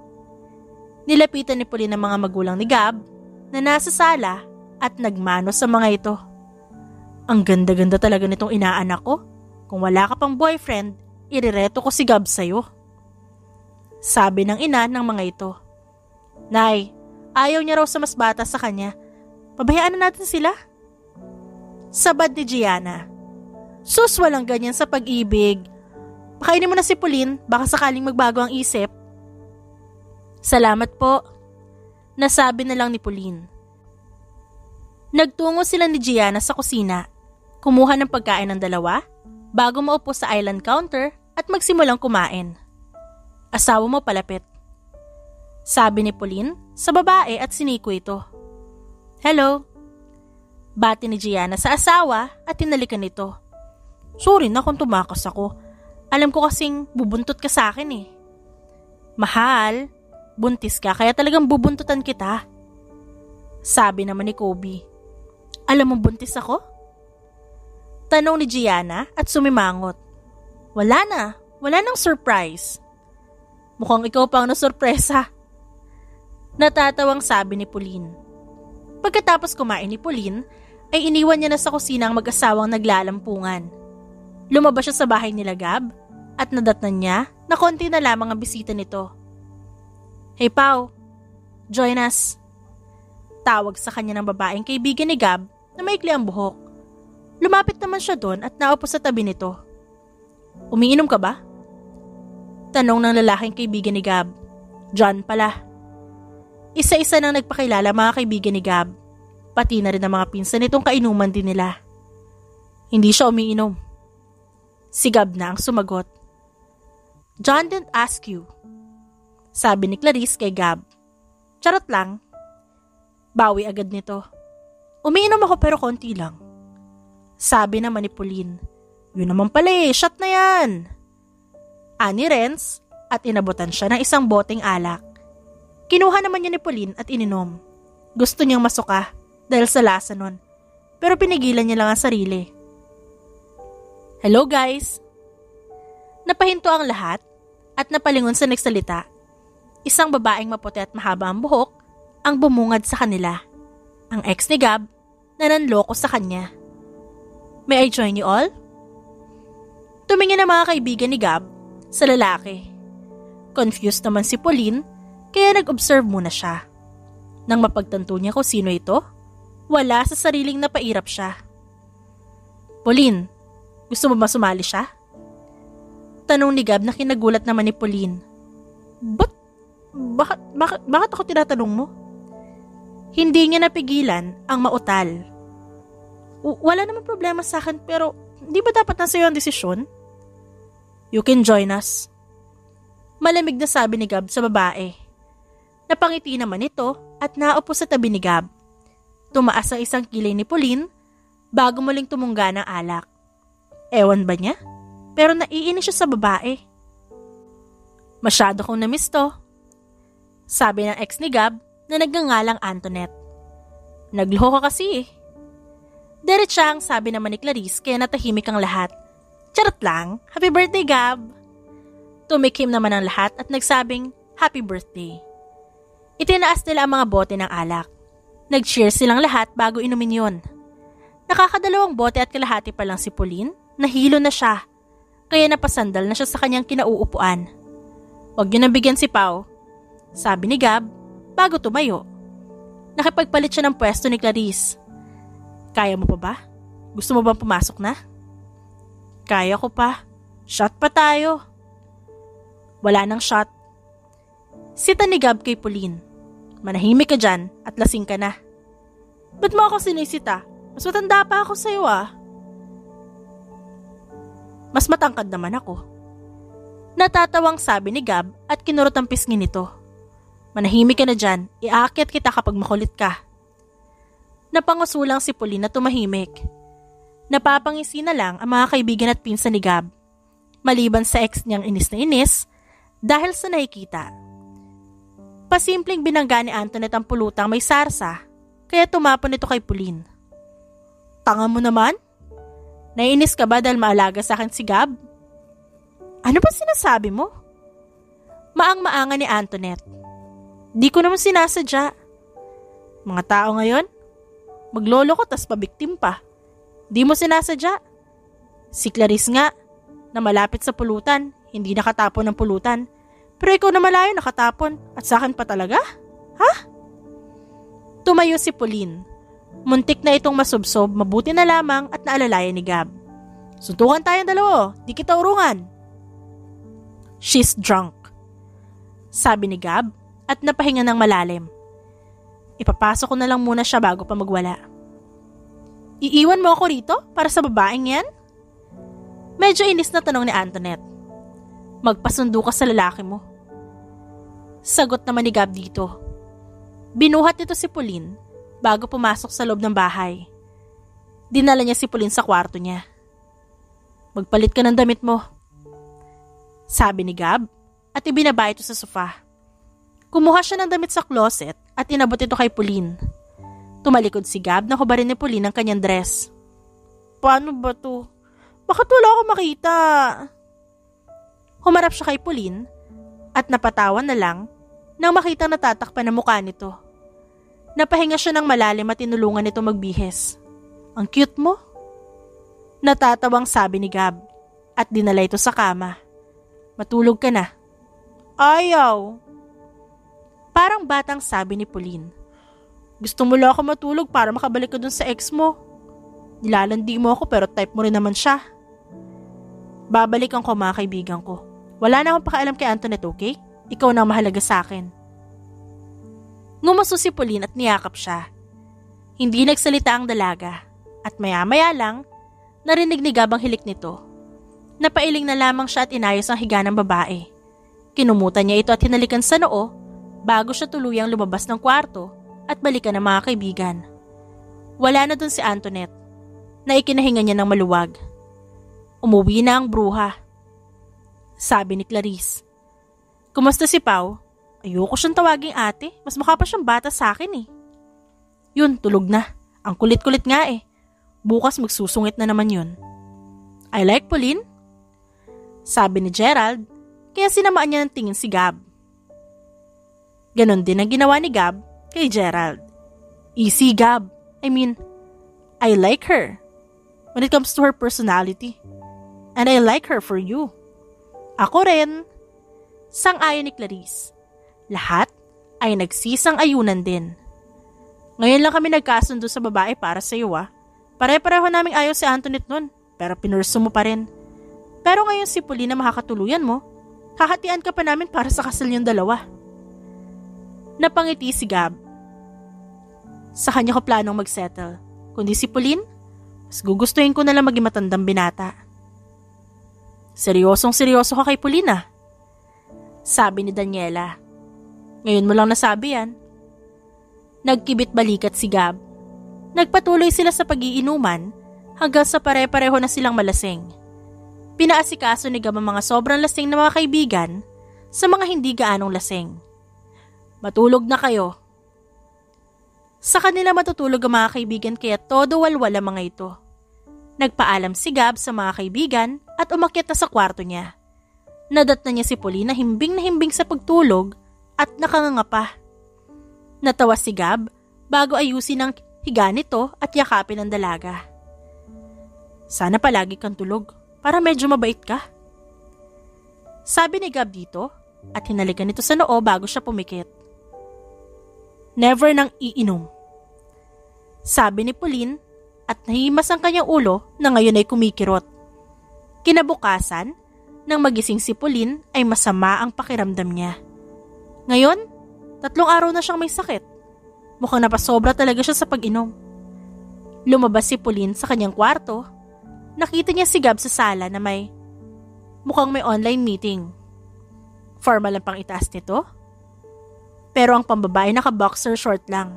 Nilapitan ni Pauline ang mga magulang ni Gab na nasa sala at nagmano sa mga ito. Ang ganda-ganda talaga nitong inaanak ko. Kung wala ka pang boyfriend, irireto ko si Gab sa'yo. Sabi ng ina ng mga ito. Nay, ayaw niya raw sa mas bata sa kanya. Pabayaan na natin sila. Sabad ni Gianna. Sus, walang ganyan sa pag-ibig. Pakainin mo na si Pauline, baka sakaling magbago ang isip. Salamat po. Nasabi na lang ni Pauline. Nagtungo sila ni Gianna sa kusina. Kumuha ng pagkain ng dalawa bago maupo sa island counter at magsimulang kumain. Asawa mo palapit. Sabi ni Pauline sa babae at siniko ito. Hello. Bati ni Gianna sa asawa at tinalikan nito. Sorry na kung tumakas ako. Alam ko kasing bubuntot ka sa akin eh. Mahal, buntis ka kaya talagang bubuntutan kita. Sabi naman ni Kobe. Alam mo buntis ako? Tanong ni Gianna at sumimangot. Wala nang surprise. Mukhang ikaw pa ang nasurpresa. Natatawang sabi ni Pauline. Pagkatapos kumain ni Pauline, ay iniwan niya na sa kusina ang mag-asawang naglalampungan. Lumabas siya sa bahay nila Gab at nadatnan niya na konti na lamang ang bisita nito. Hey Pao, join us. Tawag sa kanya ng babaeng kaibigan ni Gab na maikli ang buhok. Lumapit naman siya doon at naupo sa tabi nito. Umiinom ka ba? Tanong ng lalaking kaibigan ni Gab. John pala. Isa-isa nang nagpakilala mga kaibigan ni Gab. Pati na rin ang mga pinsan nitong kainuman din nila. Hindi siya umiinom. Si Gab na ang sumagot. John didn't ask you. Sabi ni Clarice kay Gab. Charot lang. Bawi agad nito. Umiinom ako pero konti lang. Sabi naman ni Pauline. Yun naman pala shot na yan. Ani Renz at inabutan siya ng isang boteng alak. Kinuha naman niya ni Pauline at ininom. Gusto niyang masuka dahil sa lasa nun. Pero pinigilan niya lang ang sarili. Hello guys! Napahinto ang lahat at napalingon sa nagsalita. Isang babaeng maputi at mahaba ang buhok ang bumungad sa kanila. Ang ex ni Gab na nanloko sa kanya. May I join you all? Tumingin ang mga kaibigan ni Gab sa lalaki. Confused naman si Pauline kaya nag-observe muna siya. Nang mapagtanto niya kung sino ito, wala sa sariling napairap siya. Pauline, gusto mo ba sumali siya? Tanong ni Gab na kinagulat naman ni Pauline. Bakit ako tinatanong mo? Hindi niya napigilan ang mautal. Wala naman problema sa akin pero di ba dapat nasa iyo ang desisyon? You can join us. Malamig na sabi ni Gab sa babae. Napangiti naman ito at naupo sa tabi ni Gab. Tumaas ang isang kilay ni Pauline bago muling tumungga ng alak. Ewan ba niya? Pero naiinis siya sa babae. Masyado kong namiss to. Sabi ng ex ni Gab na nagngangalang Antoinette. Nagluho ka kasi eh. Diretsang sabi naman ni Clarice kaya natahimik ang lahat. Charot lang, happy birthday Gab! Tumikim naman ang lahat at nagsabing happy birthday. Itinaas nila ang mga bote ng alak. Nag-cheers silang lahat bago inumin yun. Nakakadalawang bote at kalahati pa lang si Pauline, nahilo na siya. Kaya napasandal na siya sa kanyang kinauupuan. Huwag niyo nabigyan si Pao, sabi ni Gab bago tumayo. Nakipagpalit siya ng pwesto ni Clarice. Kaya mo pa ba? Gusto mo bang pumasok na? Kaya ko pa. Shot pa tayo. Wala nang shot. Sita ni Gab kay Pauline. Manahimik ka dyan at lasing ka na. Ba't mo ako sinisita? Mas matanda pa ako sa'yo ah. Mas matangkad naman ako. Natatawang sabi ni Gab at kinurot ang pisngi nito. Manahimik ka na dyan, iaakyat kita kapag makulit ka. Napangusulang si Pauline na tumahimik. Napapangisi na lang ang mga kaibigan at pinsan ni Gab. Maliban sa ex niyang inis na inis dahil sa nakikita. Pasimpleng binangga ni Antoinette ang pulutang may sarsa kaya tumapon ito kay Pauline. Tanga mo naman? Naiinis ka ba dahil maalaga sa akin si Gab? Ano ba sinasabi mo? Maang-maanga ni Antoinette. Di ko naman sinasadya. Mga tao ngayon, maglolo ko tas pabiktim pa. Di mo sinasadya. Si Clarice nga, na malapit sa pulutan, hindi nakatapon ng pulutan. Pero ikaw na malayo nakatapon at sa akin pa talaga? Ha? Tumayo si Pauline. Muntik na itong masubsob, mabuti na lamang at naalalayan ni Gab. Suntukan tayong dalawa, di kita urungan. She's drunk, sabi ni Gab at napahinga ng malalim. Ipapasok ko na lang muna siya bago pa magwala. Iiwan mo ako rito para sa babaeng yan? Medyo inis na tanong ni Antoinette. Magpasundo ka sa lalaki mo. Sagot naman ni Gab dito. Binuhat nito si Pauline bago pumasok sa loob ng bahay. Dinala niya si Pauline sa kwarto niya. Magpalit ka ng damit mo, sabi ni Gab at ibinaba ito sa sofa. Kumuha siya ng damit sa closet at inabot ito kay Pauline. Tumalikod si Gab na hubarin ni Pauline ang kanyang dress. Paano ba to? Bakit wala ako makita? Humarap siya kay Pauline at napatawan na lang nang makitang natatakpan ang mukha nito. Napahinga siya ng malalim at tinulungan nito magbihis. Ang cute mo. Natatawang sabi ni Gab at dinala ito sa kama. Matulog ka na. Ayaw. Parang batang sabi ni Pauline. Gusto mo lang ako matulog para makabalik ka dun sa ex mo. Nilalandi mo ako pero type mo rin naman siya. Babalikan ko mga kaibigan ko. Wala na akong pakialam kay Antoinette, okay? Ikaw na ang mahalaga sa akin. Ngumuso si Pauline at niyakap siya. Hindi nagsalita ang dalaga at maya-maya lang narinig ni Gab ang hilik nito. Napailing na lamang siya at inayos ang higa ng babae. Kinumutan niya ito at hinalikan sa noo bago siya tuluyang lumabas ng kwarto at balikan ng mga kaibigan. Wala na dun si Antoinette na ikinahinga niya ng maluwag. Umuwi na ang bruha. Sabi ni Clarice. Kumusta si Pao? Ayoko siyang tawaging ate. Mas mukha pa siyang bata sa akin eh. Yun, tulog na. Ang kulit-kulit nga eh. Bukas magsusungit na naman yun. I like Pauline. Sabi ni Gerald, kaya sinamaan niya ng tingin si Gab. Ganon din ang ginawa ni Gab kay Gerald. Easy, Gab. I like her. When it comes to her personality. And I like her for you. Ako rin. Sang-ayon ni Clarice. Lahat ay nagsisang-ayunan din. Ngayon lang kami nagkasundo sa babae para sa iyo Pare-pareho naming ayaw si Antoinette nun, pero pinurso mo pa rin. Pero ngayon si Pauline na makakatuluyan mo, hahatian ka pa namin para sa kasal niyong dalawa. Napangiti si Gab. Sa kanya ko planong magsettle. Kundi si Pauline, mas gugustuhin ko na lang maging matandang binata. Seryosong-seryoso ka kay Pauline sabi ni Daniela. Ngayon mo lang nasabi yan. Nagkibit balikat si Gab. Nagpatuloy sila sa pag-iinuman hanggang sa pare-pareho na silang malasing. Pinaasikaso ni Gab ang mga sobrang lasing na mga kaibigan sa mga hindi gaanong lasing. Matulog na kayo. Sa kanila matutulog ang mga kaibigan kaya todo walwal ang mga ito. Nagpaalam si Gab sa mga kaibigan at umakyat na sa kwarto niya. Nadat na niya si Pauline na himbing sa pagtulog at nakanganga pa. Natawa si Gab bago ayusin ang higa nito at yakapin ang dalaga. Sana palagi kang tulog para medyo mabait ka. Sabi ni Gab dito at hinalikan nito sa noo bago siya pumikit. Never nang iinom. Sabi ni Pauline at nahimas ang kanyang ulo na ngayon ay kumikirot. Kinabukasan, nang magising si Pauline ay masama ang pakiramdam niya. Ngayon, 3 araw na siyang may sakit. Mukhang napasobra talaga siya sa pag-inom. Lumabas si Pauline sa kanyang kwarto. Nakita niya si Gab sa sala na mukhang may online meeting. Formal ang pang itaas nito. Pero ang pambabae naka-boxer short lang.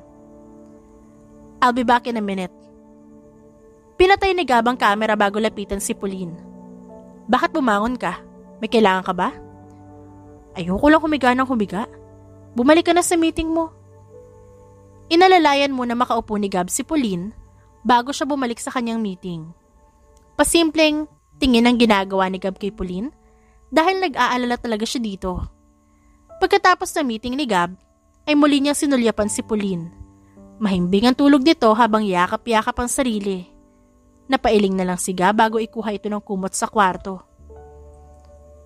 I'll be back in a minute. Pinatay ni Gab ang camera bago lapitan si Pauline. Bakit bumangon ka? May kailangan ka ba? Ayoko lang humiga ng humiga. Bumalik ka na sa meeting mo. Inalalayan mo na makaupo ni Gab si Pauline bago siya bumalik sa kanyang meeting. Pasimpleng tingin ang ginagawa ni Gab kay Pauline dahil nag-aalala talaga siya dito. Pagkatapos ng meeting ni Gab, ay muli niyang sinulyapan si Pauline. Mahimbing ang tulog nito habang yakap-yakap ang sarili. Napailing na lang si Gab bago ikuha ito ng kumot sa kwarto.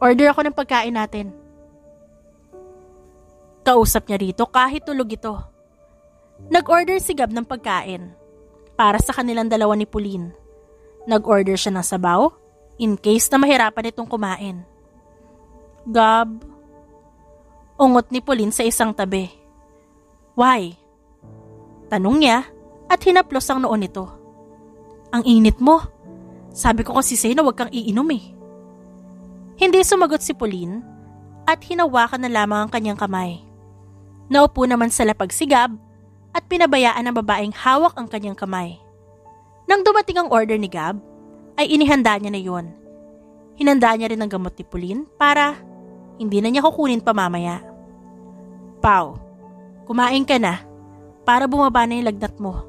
Order ako ng pagkain natin. Kausap niya rito kahit tulog ito. Nag-order si Gab ng pagkain para sa kanilang dalawa ni Pauline. Nag-order siya ng sabaw in case na mahirapan itong kumain. Gab, ungot ni Pauline sa isang tabi. Why? Tanong niya at hinaplos ang noo nito. Ang init mo. Sabi ko kasi sa'yo na huwag kang iinom eh. Hindi sumagot si Pauline at hinawakan na lamang ang kanyang kamay. Naupo naman sa lapag si Gab at pinabayaan ng babaeng hawak ang kanyang kamay. Nang dumating ang order ni Gab, ay inihanda niya na yon. Hinanda niya rin ang gamot ni Pauline para hindi na niya kukunin pa mamaya. Pao, kumain ka na para bumaba na yung lagnat mo.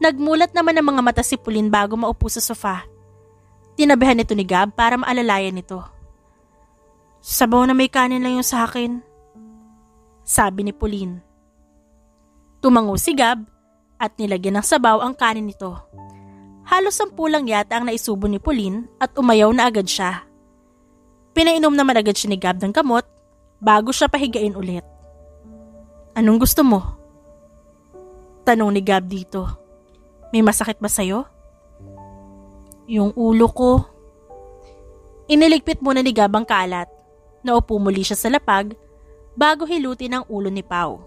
Nagmulat naman ang mga mata si Pauline bago maupo sa sofa. Tinabihan nito ni Gab para maalalayan nito. Sabaw na may kanin lang yung sa akin, sabi ni Pauline. Tumango si Gab at nilagyan ng sabaw ang kanin nito. Halos 10 lang yata ang naisubo ni Pauline at umayaw na agad siya. Pinainom naman agad siya ni Gab ng gamot bago siya pahigain ulit. Anong gusto mo? Tanong ni Gab dito. May masakit ba sa'yo? Yung ulo ko. Iniligpit muna ni Gab ang kalat. Naupo muli siya sa lapag bago hilutin ang ulo ni Pau.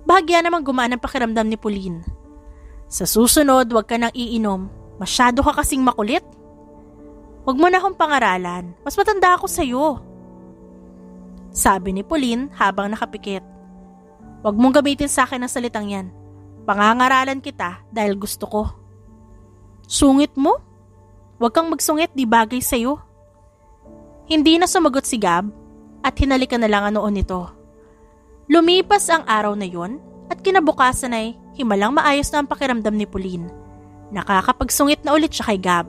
Bahagya namang gumaan ang pakiramdam ni Pauline. Sa susunod, huwag ka nang iinom. Masyado ka kasing makulit. Huwag mo na akong pangaralan. Mas matanda ako sa'yo. Sabi ni Pauline habang nakapikit. Huwag mong gamitin sa akin ang salitang yan. Pangangaralan kita dahil gusto ko. Sungit mo? Huwag kang magsungit, di bagay sa'yo. Hindi na sumagot si Gab at hinalikan na lang ang noon nito. Lumipas ang araw na yon at kinabukasan ay himalang maayos na ang pakiramdam ni Pauline. Nakakapagsungit na ulit siya kay Gab.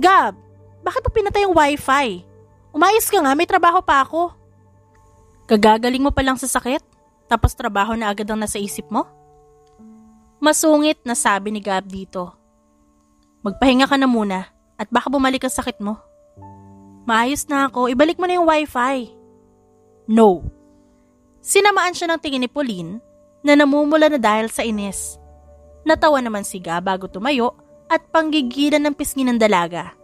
Gab, bakit mo pinatay yung wifi? Umayos ka nga, may trabaho pa ako. Kagagaling mo pa lang sa sakit, tapos trabaho na agad ang nasa isip mo? Masungit na sabi ni Gab dito. Magpahinga ka na muna at baka bumalik ang sakit mo. Maayos na ako, ibalik mo na yung wifi. No. Sinamaan siya ng tingin ni Pauline na namumula na dahil sa inis. Natawa naman si Gab bago tumayo at panggigilan ng pisngi ng dalaga.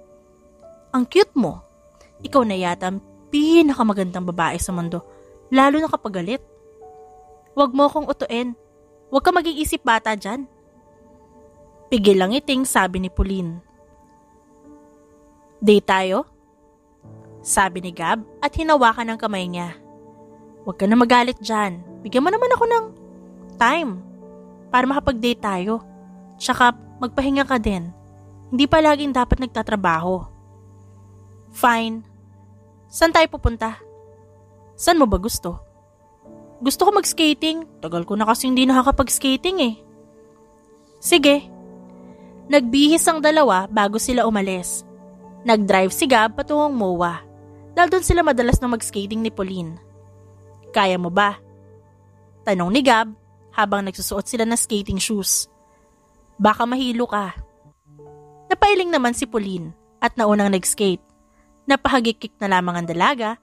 Ang cute mo. Ikaw na yata ang pinakamagandang babae sa mundo, lalo na kapag galit. Huwag mo akong utuin. Huwag ka mag-iisip bata dyan. Pigil lang iting sabi ni Pauline. Date tayo? Sabi ni Gab at hinawakan ang kamay niya. Huwag ka na magalit dyan. Bigyan mo naman ako ng time para makapag-date tayo. Tsaka magpahinga ka din. Hindi pa laging dapat nagtatrabaho. Fine. Saan tayo pupunta? Saan mo ba gusto? Gusto ko mag-skating. Tagal ko na kasi hindi nakakapag-skating eh. Sige. Nagbihis ang dalawa bago sila umalis. Nag-drive si Gab patungong MOA. Dahil doon sila madalas na mag-skating ni Pauline. Kaya mo ba? Tanong ni Gab habang nagsusuot sila ng skating shoes. Baka mahilo ka. Napailing naman si Pauline at naunang nag-skate. Napahagikik na lamang ang dalaga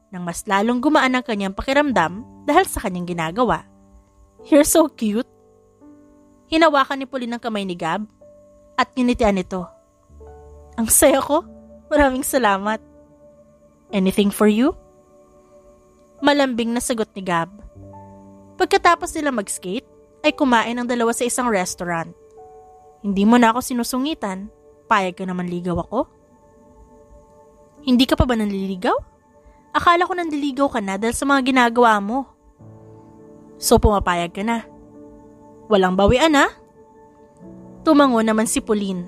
nang mas lalong gumaan ang kanyang pakiramdam dahil sa kanyang ginagawa. You're so cute. Hinawakan ni Pauline ang kamay ni Gab at nginitian nito. Ang saya ko. Maraming salamat. Anything for you? Malambing na sagot ni Gab. Pagkatapos nila mag-skate, ay kumain ang dalawa sa isang restaurant. Hindi mo na ako sinusungitan. Payag ka naman ligaw ako? Hindi ka pa ba nanliligaw? Akala ko nanliligaw ka na dahil sa mga ginagawa mo. So pumapayag ka na. Walang bawian ha? Tumango naman si Pauline.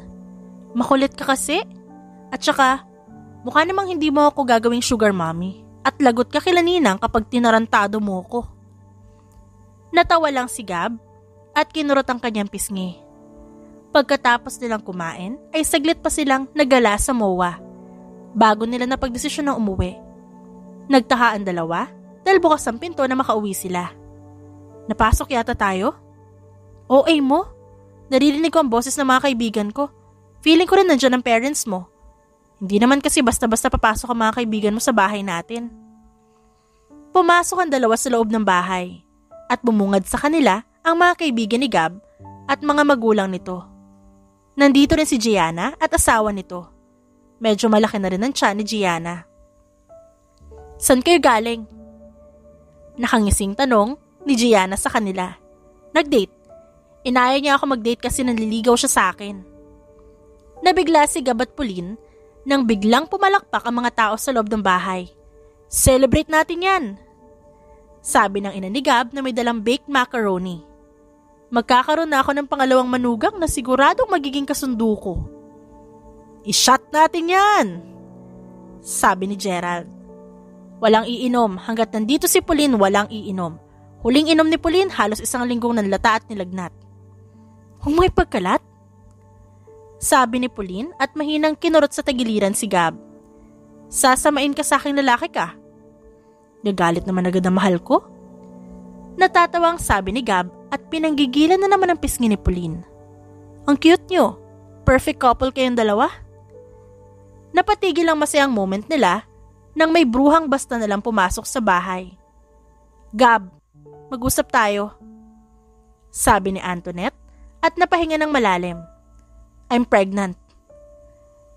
Makulit ka kasi. At saka, mukha namang hindi mo ako gagawing sugar mommy. At lagot ka kila Ninang kapag tinarantado mo ko. Natawa lang si Gab at kinurot ang kanyang pisngi. Pagkatapos nilang kumain, ay saglit pa silang nagala sa MOA. Bago nila napagdesisyon na umuwi. Nagtaka ang dalawa dahil bukas ang pinto na makauwi sila. Napasok yata tayo? OA mo? Naririnig ko ang boses ng mga kaibigan ko. Feeling ko rin nandiyan ang parents mo. Hindi naman kasi basta-basta papasok ang mga kaibigan mo sa bahay natin. Pumasok ang dalawa sa loob ng bahay at bumungad sa kanila ang mga kaibigan ni Gab at mga magulang nito. Nandito rin si Gianna at asawa nito. Medyo malaki na rin ang tiyan ni Gianna. Saan kayo galing? Nakangising tanong ni Gianna sa kanila. Nag-date. Inaya niya ako mag-date kasi nanliligaw siya sa akin. Nabigla si Gab at Pauline nang biglang pumalakpak ang mga tao sa loob ng bahay. Celebrate natin yan! Sabi ng ina ni Gab na may dalang baked macaroni. Magkakaroon na ako ng pangalawang manugang na siguradong magiging kasundo ko. I-shot natin yan! Sabi ni Gerald. Walang iinom. Hanggat nandito si Pauline, walang iinom. Huling inom ni Pauline, halos 1 linggong nanlata at nilagnat. Huwag mo ipagkalat? Sabi ni Pauline at mahinang kinurot sa tagiliran si Gab. Sasamain ka sa aking lalaki ka. Nagalit naman agad ang mahal ko. Natatawang sabi ni Gab at pinanggigilan na naman ang pisngi ni Pauline. Ang cute nyo. Perfect couple kayong dalawa. Napatigil ang masayang moment nila nang may bruhang basta nalang pumasok sa bahay. Gab, mag-usap tayo. Sabi ni Antoinette at napahinga ng malalim. I'm pregnant.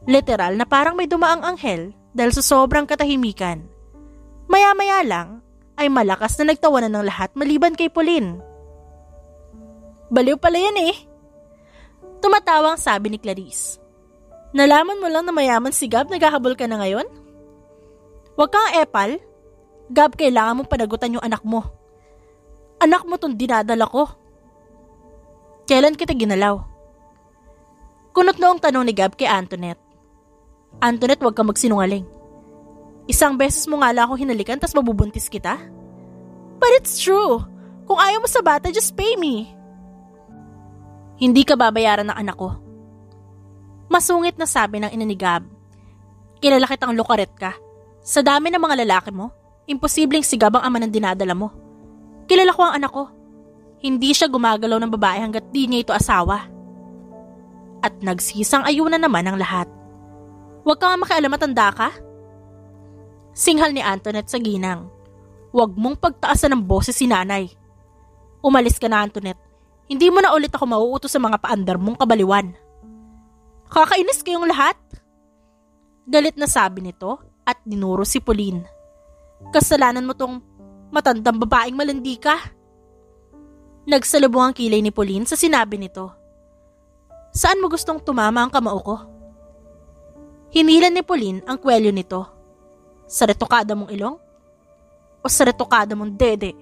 Literal na parang may dumaang anghel dahil sa sobrang katahimikan. Maya-maya lang ay malakas na nagtawanan ng lahat maliban kay Pauline. Baliw pala yan eh. Tumatawang sabi ni Clarice. Nalaman mo lang na mayaman si Gab, naghahabol ka na ngayon? Huwag kang epal. Gab, kailangan mong panagutan yung anak mo. Anak mo tong dinadala ko. Kailan kita ginalaw? Kunot noong tanong ni Gab kay Antoinette. Antoinette, huwag kang magsinungaling. Isang beses mo nga lang ako hinalikan tas mabubuntis kita? But it's true. Kung ayaw mo sa bata, just pay me. Hindi ka babayaran ng anak ko. Masungit na sabi ng ina ni Gab. Kilala kitang lukaret ka. Sa dami ng mga lalaki mo, imposibleng si Gab ang ama ng dinadala mo. Kilala ko ang anak ko. Hindi siya gumagalaw ng babae hanggat di niya ito asawa. At nagsisang ayunan naman ang lahat. Huwag ka nga makialam, matanda ka. Singhal ni Antoinette sa ginang. Huwag mong pagtaasan ng boses si nanay. Umalis ka na, Antoinette. Hindi mo na ulit ako mauutos sa mga paandar mong kabaliwan. Kakainis kayong lahat. Galit na sabi nito at dinuro si Pauline. Kasalanan mo tong matandang babaeng malandi ka. Nagsalubong ang kilay ni Pauline sa sinabi nito. Saan mo gustong tumama ang kamao ko? Hinilan ni Pauline ang kwelyo nito. Sa retokada mong ilong? O sa retokada mong dede?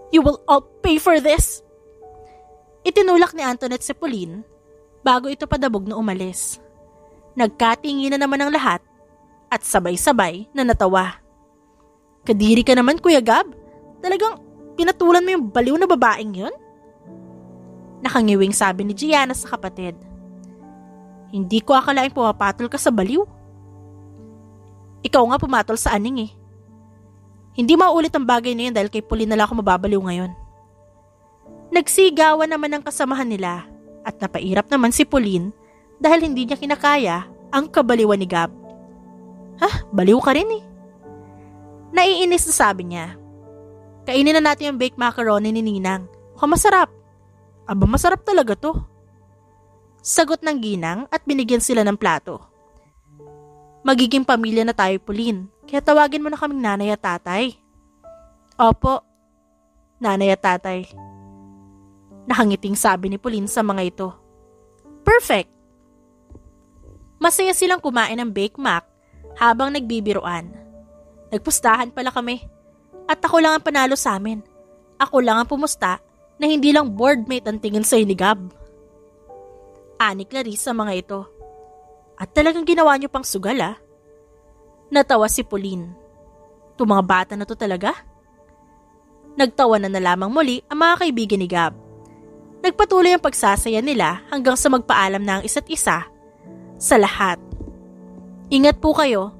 You will all pay for this! Itinulak ni Antoinette si Pauline bago ito padabog na umalis. Nagkatingin na naman ang lahat at sabay-sabay na natawa. Kadiri ka naman, Kuya Gab. Talagang pinatulan mo yung baliw na babaeng yun? Nakangiwing sabi ni Gianna sa kapatid. Hindi ko akalaing pumapatol ka sa baliw. Ikaw nga pumatol sa aning eh. Hindi maulit ang bagay na yun dahil kay Pauline na lang ako mababaliw ngayon. Nagsigawan naman ang kasamahan nila at napairap naman si Pauline dahil hindi niya kinakaya ang kabaliwan ni Gab. Baliw ka rin eh. Naiinis na sabi niya. Kainin na natin yung baked macaroni ni Ninang. Mukhang masarap. Aba, masarap talaga to. Sagot ng ginang at binigyan sila ng plato. Magiging pamilya na tayo, Pauline. Kaya tawagin mo na kaming nanay at tatay. Opo, nanay at tatay. Nakangiting sabi ni Pauline sa mga ito. Perfect! Masaya silang kumain ng Bake Mac habang nagbibiruan. Nagpustahan pala kami. At ako lang ang panalo sa amin. Ako lang ang pumusta na hindi lang boardmate ang tingin sa'yo ni Gab. Ani Clarice sa mga ito. At talagang ginawa niyo pang sugal ah. Natawa si Pauline. Itong mga bata na to talaga? Nagtawa na lamang muli ang mga kaibigan ni Gab. Nagpatuloy ang pagsasaya nila hanggang sa magpaalam na ang isa't isa sa lahat. Ingat po kayo.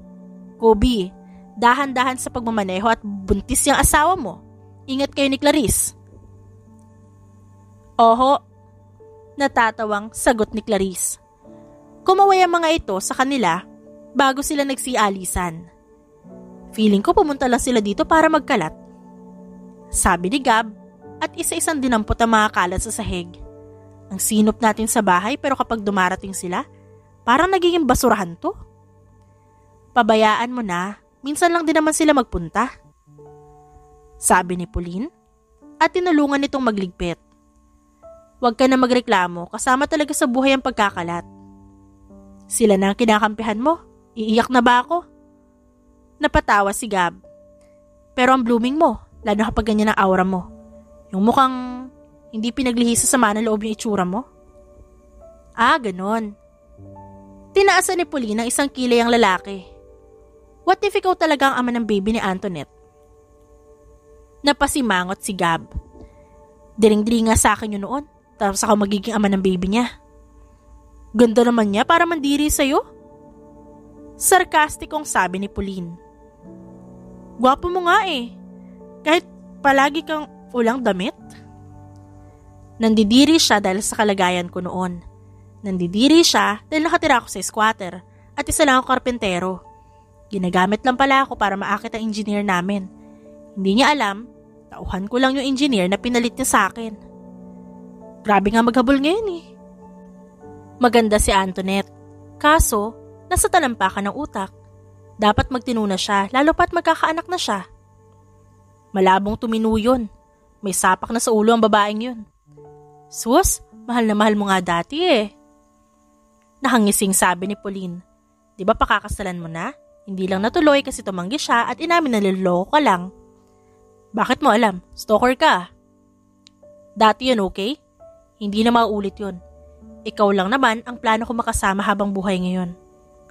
Kobe, dahan-dahan sa pagmamaneho at buntis yung asawa mo. Ingat kayo ni Clarice. Oho, natatawang sagot ni Clarice. Kumaway ang mga ito sa kanila bago sila nagsialisan. Feeling ko pumunta lang sila dito para magkalat. Sabi ni Gab at isa-isang dinampot ang mga kalat sa sahig. Ang sinop natin sa bahay pero kapag dumarating sila, parang nagiging basurahan to. Pabayaan mo na, minsan lang din naman sila magpunta. Sabi ni Pauline at tinulungan nitong magligpit. Huwag ka na magreklamo, kasama talaga sa buhay ang pagkakalat. Sila na ang kinakampihan mo. Iiyak na ba ako? Napatawa si Gab. Pero ang blooming mo, lalo kapag ganyan ang aura mo. Yung mukhang hindi pinaglihis sa sama ng loob yung itsura mo. Ganon. Tinaasan ni Pauline ang isang kilay ang lalaki. What if ikaw talaga ang ama ng baby ni Antoinette? Napasimangot si Gab. Diring-diri nga sa akin yun noon, tapos ako magiging ama ng baby niya. Ganda naman niya para mandiri sa'yo. Sarkastikong sabi ni Pauline. Gwapo mo nga eh. Kahit palagi kang ulang damit. Nandidiri siya dahil sa kalagayan ko noon. Nandidiri siya dahil nakatira ako sa squatter at isa lang ako karpentero. Ginagamit lang pala ako para maakit ang engineer namin. Hindi niya alam, tauhan ko lang yung engineer na pinalit niya sa akin. Grabe nga maghabol ngayon eh. Maganda si Antoinette. Kaso, nasa talampakan ng utak. Dapat magtinuna siya, lalo pa't magkakaanak na siya. Malabong tumino yun. May sapak na sa ulo ang babaeng yun. Sus, mahal na mahal mo nga dati eh. Nakangising sabi ni Pauline. Di ba pakakasalan mo na? Hindi lang natuloy kasi tumanggi siya at inamin na niloloko ka lang. Bakit mo alam? Stalker ka. Dati yun, okay? Hindi na mauulit yun. Ikaw lang naman ang plano ko makasama habang buhay ngayon.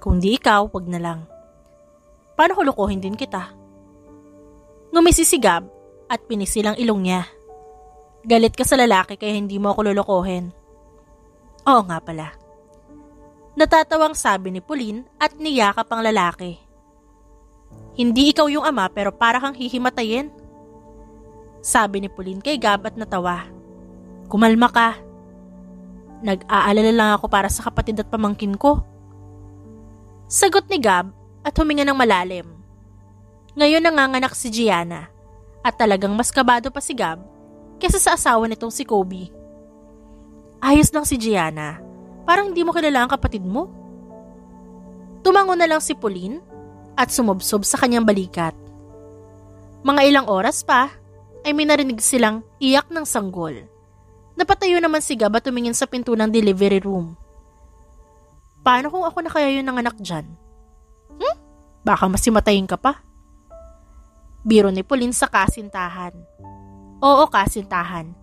Kung di ikaw, wag na lang. Paano ko lukuhin din kita? Ngumisi si Gab at pinisilang ilong niya. Galit ka sa lalaki kaya hindi mo ako lulukohin. Oo nga pala. Natatawang sabi ni Pauline at niyakap ang lalaki. Hindi ikaw yung ama pero para kang hihimatayin. Sabi ni Pauline kay Gab at natawa. Kumalma ka. Nag-aalala lang ako para sa kapatid at pamangkin ko. Sagot ni Gab at huminga ng malalim. Ngayon nanganganak si Gianna at talagang mas kabado pa si Gab kesa sa asawa nitong si Kobe. Ayos lang si Gianna. Parang hindi mo kilala ang kapatid mo. Tumango na lang si Pauline at sumubsob sa kanyang balikat. Mga ilang oras pa ay may narinig silang iyak ng sanggol. Napatayo naman si Gab at tumingin sa pinto ng delivery room. Paano kung ako na kaya yun ng anak dyan? Baka masimatayin ka pa. Biro ni Pauline sa kasintahan. Oo, kasintahan.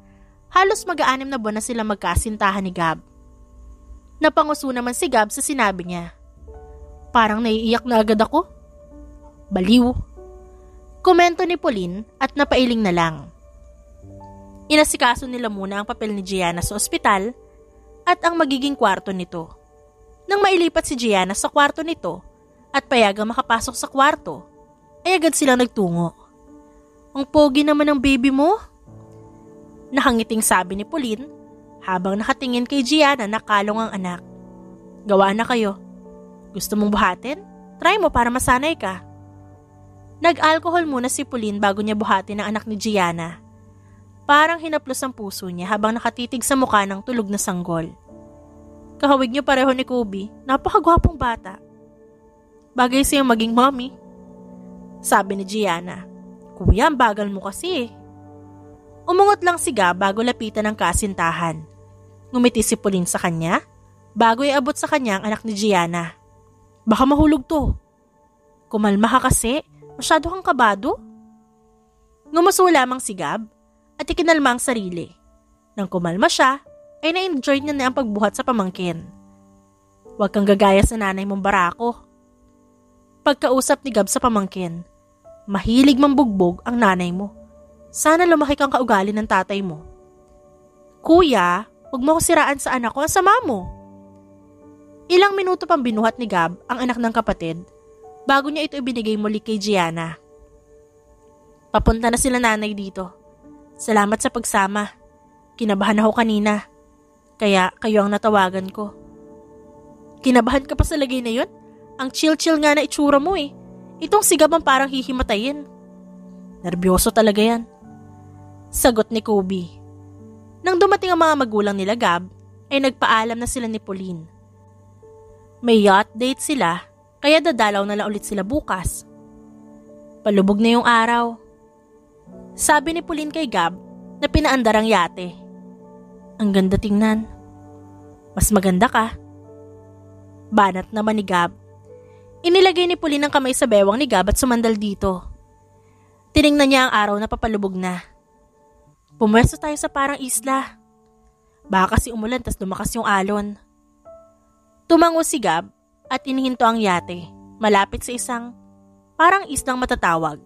Halos mag-aanim na buwan na sila magkasintahan ni Gab. Napanguso naman si Gab sa sinabi niya. Parang naiiyak na agad ako. Baliw. Komento ni Pauline at napailing na lang. Inasikaso nila muna ang papel ni Gianna sa ospital at ang magiging kwarto nito. Nang mailipat si Gianna sa kwarto nito at payagang makapasok sa kwarto, ay agad silang nagtungo. Ang pogi naman ng baby mo. Nakangiting sabi ni Pauline habang nakatingin kay Gianna na kalong ang anak. Gawa na kayo. Gusto mong buhatin? Try mo para masanay ka. Nag-alcohol muna si Pauline bago niya buhatin ang anak ni Gianna. Parang hinaplos ang puso niya habang nakatitig sa mukha ng tulog na sanggol. Kahawig niyo pareho ni Kobe, napakagwapong bata. Bagay sa'yo maging mommy. Sabi ni Gianna. Kuya, ang bagal mo kasi. Umungot lang si Gab bago lapitan ng kasintahan. Ngumiti si Pauline sa kanya bago iabot sa kanya ang anak ni Gianna. Baka mahulog to. Kumalma ka kasi, masyado kang kabado. Ngumuso lamang si Gab at ikinalma ang sarili. Nang kumalma siya, ay na-enjoy niya na ang pagbuhat sa pamangkin. Huwag kang gagaya sa nanay mong barako. Pagkausap ni Gab sa pamangkin, mahilig mambugbog ang nanay mo. Sana lumaki kang kaugali ng tatay mo. Kuya, huwag mo ko siraan sa anak ko, ang sama mo. Ilang minuto pang binuhat ni Gab ang anak ng kapatid bago niya ito ibinigay muli kay Gianna. Papunta na sila nanay dito. Salamat sa pagsama. Kinabahan ako kanina. Kaya kayo ang natawagan ko. Kinabahan ka pa sa lagay na yun? Ang chill-chill nga na itsura mo eh. Itong si Gab ang parang hihimatayin. Nerbiyoso talaga yan. Sagot ni Kobe. Nang dumating ang mga magulang nila Gab, ay nagpaalam na sila ni Pauline. May yacht date sila, kaya dadalaw na lang ulit sila bukas. Palubog na yung araw. Sabi ni Pauline kay Gab na pinaandar ang yate. Ang ganda tingnan. Mas maganda ka. Banat naman ni Gab. Inilagay ni Pauline ang kamay sa bewang ni Gab at sumandal dito. Tiningnan niya ang araw na papalubog na. Pumwesto tayo sa parang isla. Baka kasi umulan tas lumakas yung alon. Tumango si Gab at inihinto ang yate, malapit sa isang parang islang matatawag.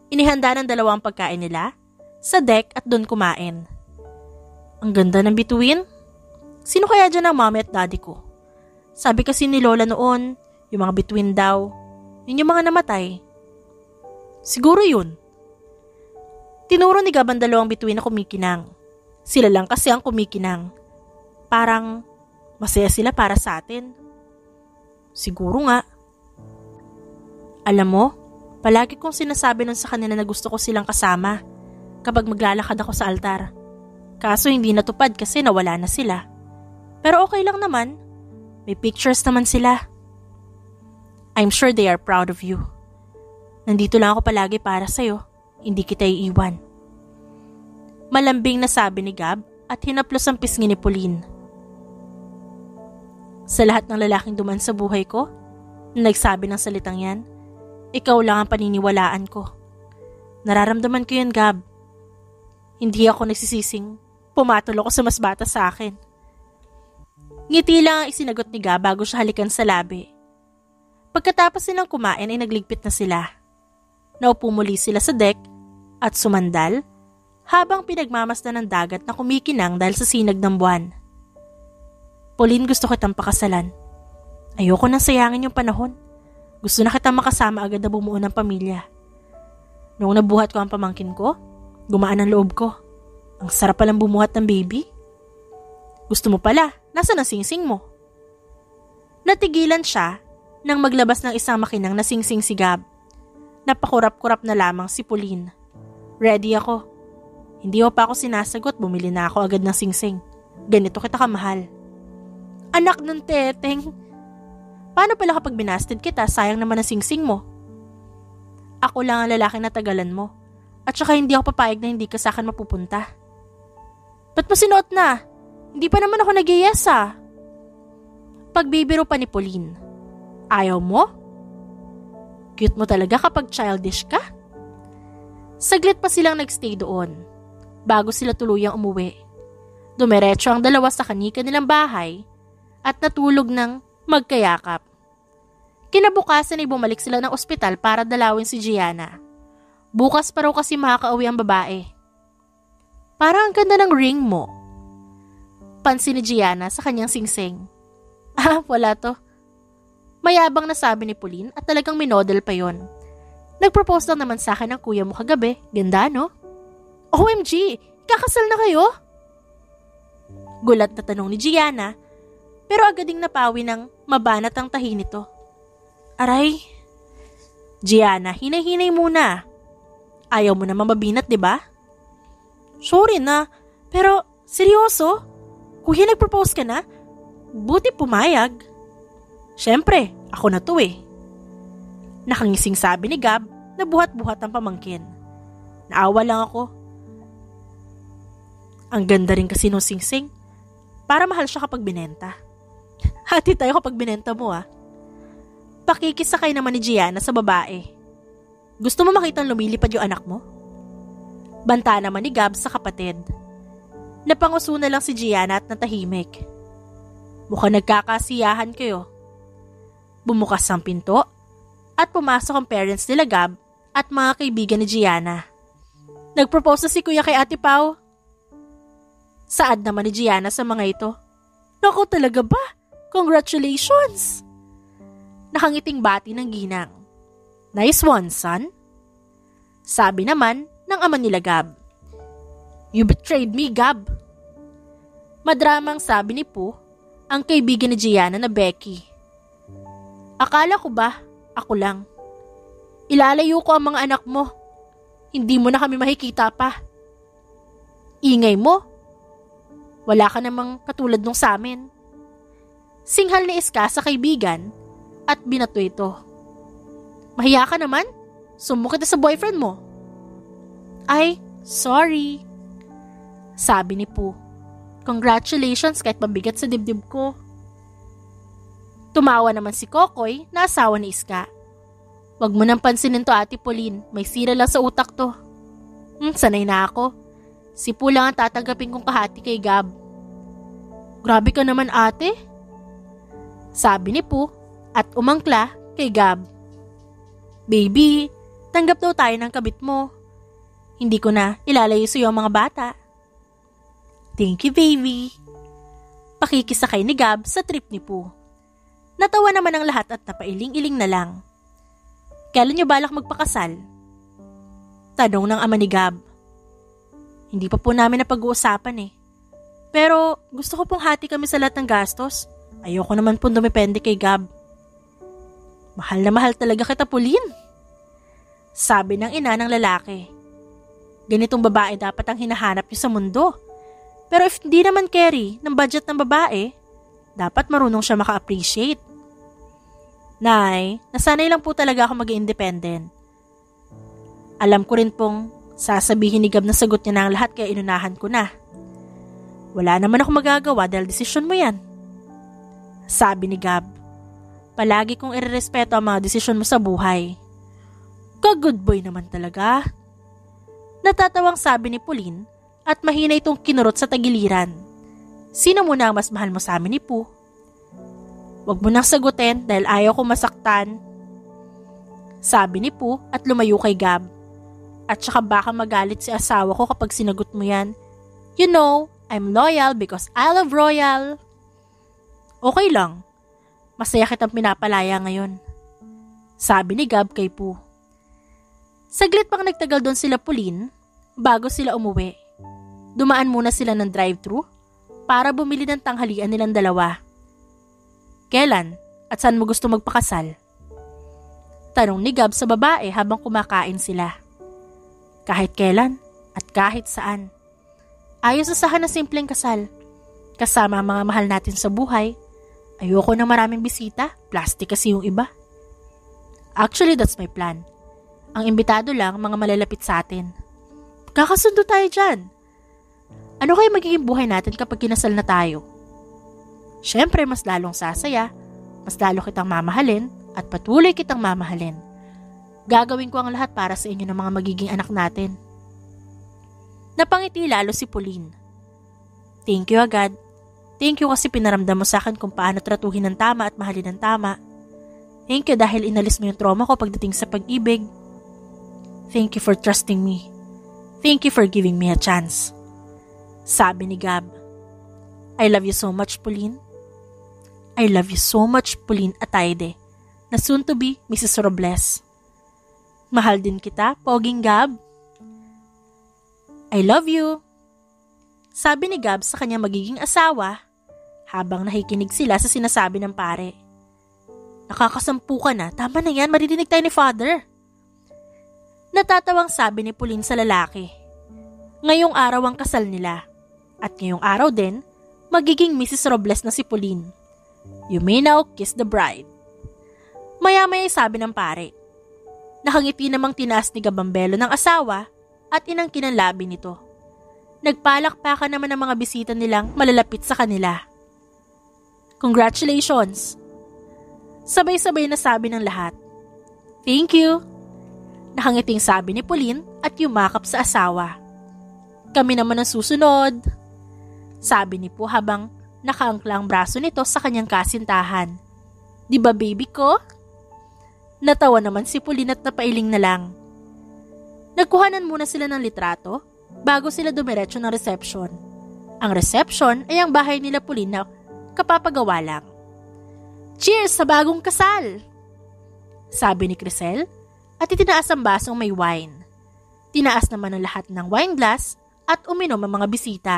Inihanda ng dalawang pagkain nila sa deck at doon kumain. Ang ganda ng bituin. Sino kaya dyan ang mommy at daddy ko? Sabi kasi ni Lola noon, Yung mga bituin daw, yun yung mga namatay. Siguro yun. Tinuro ni Gab ang dalawang bituin na kumikinang. Sila lang kasi ang kumikinang. Parang masaya sila para sa atin. Siguro nga. Alam mo, palagi kong sinasabi nun sa kanila na gusto ko silang kasama kapag maglalakad ako sa altar. Kaso hindi natupad kasi nawala na sila. Pero okay lang naman. May pictures naman sila. I'm sure they are proud of you. Nandito lang ako palagi para sa'yo. Hindi kita iiwan. Malambing na sabi ni Gab at hinaplos ang pisngi ni Pauline. Sa lahat ng lalaking duman sa buhay ko, na nagsabi ng salitang yan, ikaw lang ang paniniwalaan ko. Nararamdaman ko yan, Gab. Hindi ako nagsisising pumatol ako sa mas bata sa akin. Ngiti lang ang isinagot ni Gab bago siya halikan sa labi. Pagkatapos silang kumain ay nagligpit na sila. Naupo muli sila sa deck at sumandal habang pinagmamasdan ng dagat na kumikinang dahil sa sinag ng buwan. Pauline, gusto kitang pakasalan. Ayoko nang sayangin yung panahon. Gusto na kitang makasama agad na bumuo ng pamilya. Noong nabuhat ko ang pamangkin ko, gumaan ang loob ko. Ang sarap palang bumuhat ng baby. Gusto mo pala, nasa na singsing mo? Natigilan siya nang maglabas ng isang makinang na singsing si Gab. Napakurap-kurap na lamang si Pauline. Ready ako. Hindi ko pa ako sinasagot, bumili na ako agad ng singsing. Ganito kita kamahal. Anak ng teteng. Paano pala kapag binasted kita, sayang naman ang singsing mo? Ako lang ang lalaki na tagalan mo. At saka hindi ako papayag na hindi ka sa akin mapupunta. Ba't mo sinuot na? Hindi pa naman ako nag-yes ah. Pagbibiro pa ni Pauline. Ayaw mo? Cute mo talaga kapag childish ka? Saglit pa silang nagstay doon, bago sila tuluyang umuwi. Dumiretso ang dalawa sa kanika nilang bahay at natulog ng magkayakap. Kinabukasan ay bumalik sila ng ospital para dalawin si Gianna. Bukas pa raw kasi makakauwi ang babae. Parang ang ganda ng ring mo. Pansin ni Gianna sa kanyang singsing. Wala to. Mayabang na sabi ni Pauline at talagang minodel pa yon. Nag-propose lang naman sa akin ng kuya mo kagabi. Ganda, no? OMG! Kakasal na kayo? Gulat na tanong ni Gianna, pero agad ding napawi ng mabanat ang tahi nito. Aray! Gianna, hinay-hinay muna. Ayaw mo naman mabinat, di ba? Sorry na, pero seryoso? Kuya, nag-propose ka na? Buti pumayag. Siyempre, ako na to eh. Nakangising sabi ni Gab na buhat-buhat ang pamangkin. Naawa lang ako. Ang ganda rin kasi nung singsing. Para mahal siya kapag binenta. Hati tayo kapag binenta mo ah. Pakikisakay naman ni Gianna sa babae. Gusto mo makitang lumilipad yung anak mo? Banta naman ni Gab sa kapatid. Napanguso na lang si Gianna at natahimik. Mukhang nagkakasiyahan kayo. Bumukas ang pinto at pumasok ang parents nila Gab at mga kaibigan ni Gianna. Nagpropose na si Kuya kay Ate Pao. Saad naman ni Gianna sa mga ito. Naku, talaga ba? Congratulations! Nakangiting bati ng ginang. Nice one, son. Sabi naman ng ama nila Gab. You betrayed me, Gab. Madramang sabi ni Pooh, ang kaibigan ni Gianna na Becky. Akala ko ba, ako lang. Ilalayo ko ang mga anak mo. Hindi mo na kami makikita pa. Ingay mo. Wala ka namang katulad nung sa amin. Singhal ni Iska sa kaibigan at binato ito. Mahiya ka naman? Sumbong kita sa boyfriend mo. Ay, sorry. Sabi ni Pooh. Congratulations kahit mabigat sa dibdib ko. Tumawa naman si Kokoy na asawa ni Iska. Wag mo nang pansinin to, Ate Pauline. May sira lang sa utak to. Sanay na ako. Si Pooh lang ang tatanggapin kong kahati kay Gab. Grabe ka naman, ate. Sabi ni Pooh at umangkla kay Gab. Baby, tanggap daw tayo ng kabit mo. Hindi ko na ilalayo sa iyo ang mga bata. Thank you, baby. Pakikisakay ni Gab sa trip ni Pooh. Natawa naman ang lahat at napailing-iling na lang. Kailan niyo balak magpakasal? Tanong ng ama ni Gab. Hindi pa po namin napag-uusapan eh. Pero gusto ko pong hati kami sa lahat ng gastos. Ayoko naman pong dumepende kay Gab. Mahal na mahal talaga kita, Pauline. Sabi ng ina ng lalaki. Ganitong babae dapat ang hinahanap niyo sa mundo. Pero if hindi naman carry ng budget ng babae, dapat marunong siya maka-appreciate. Nay, nasanay lang po talaga ako maging independent. Alam ko rin pong sasabihin ni Gab na sagot niya na ang lahat kaya inunahan ko na. Wala naman ako magagawa dahil desisyon mo yan. Sabi ni Gab, palagi kong irerespeto ang mga desisyon mo sa buhay. Ka-good boy naman talaga. Natatawang sabi ni Pauline at mahina itong kinurot sa tagiliran. Sino muna ang mas mahal mo sa amin ni Poo? Huwag mo nang sagutin dahil ayaw ko masaktan. Sabi ni Poo at lumayo kay Gab. At saka baka magalit si asawa ko kapag sinagot mo yan. You know, I'm loyal because I love royal. Okay lang. Masaya kitang pinapalaya ngayon. Sabi ni Gab kay Poo. Saglit pang nagtagal doon sila Pauline bago sila umuwi. Dumaan muna sila ng drive-thru para bumili ng tanghalian nilang dalawa. Kailan at saan mo gusto magpakasal? Tanong ni Gab sa babae habang kumakain sila. Kahit kailan at kahit saan. Ayos asahan na simpleng kasal. Kasama ang mga mahal natin sa buhay. Ayoko ng maraming bisita, plastic kasi yung iba. Actually, that's my plan. Ang imbitado lang mga malalapit sa atin. Kakasundo tayo dyan. Ano kaya magiging buhay natin kapag kinasal na tayo? Siyempre, mas lalong sasaya, mas lalo kitang mamahalin, at patuloy kitang mamahalin. Gagawin ko ang lahat para sa inyo ng mga magiging anak natin. Napangiti lalo si Pauline. Thank you agad. Thank you kasi pinaramdam mo sa akin kung paano tratuhin ng tama at mahalin ng tama. Thank you dahil inalis mo yung trauma ko pagdating sa pag-ibig. Thank you for trusting me. Thank you for giving me a chance. Sabi ni Gab. I love you so much, Pauline. I love you so much, Pauline Atayde, na soon to be Mrs. Robles. Mahal din kita, Poging Gab. I love you. Sabi ni Gab sa kanyang magiging asawa habang nakikinig sila sa sinasabi ng pare. Nakakasampu ka na, tama na yan, maridinig tayo ni Father. Natatawang sabi ni Pauline sa lalaki. Ngayong araw ang kasal nila. At ngayong araw din, magiging Mrs. Robles na si Pauline. You may now kiss the bride. Maya-maya sabi ng pare. Nakangiti namang tinaas ni Gabambelo ng asawa at inangkin ang labi nito. Nagpalakpakan naman ang mga bisita nilang malalapit sa kanila. Congratulations! Sabay-sabay na sabi ng lahat. Thank you! Nakangiting sabi ni Pauline at yumakap sa asawa. Kami naman ang susunod. Sabi ni Po habang nakaangkla ang braso nito sa kanyang kasintahan. Di ba baby ko? Natawa naman si Pauline at napailing na lang. Nagkuhanan muna sila ng litrato bago sila dumiretso ng reception. Ang reception ay ang bahay nila Pauline na kapapagawa lang. Cheers sa bagong kasal! Sabi ni Crisel at itinaas ang basong may wine. Tinaas naman ang lahat ng wine glass at uminom ang mga bisita.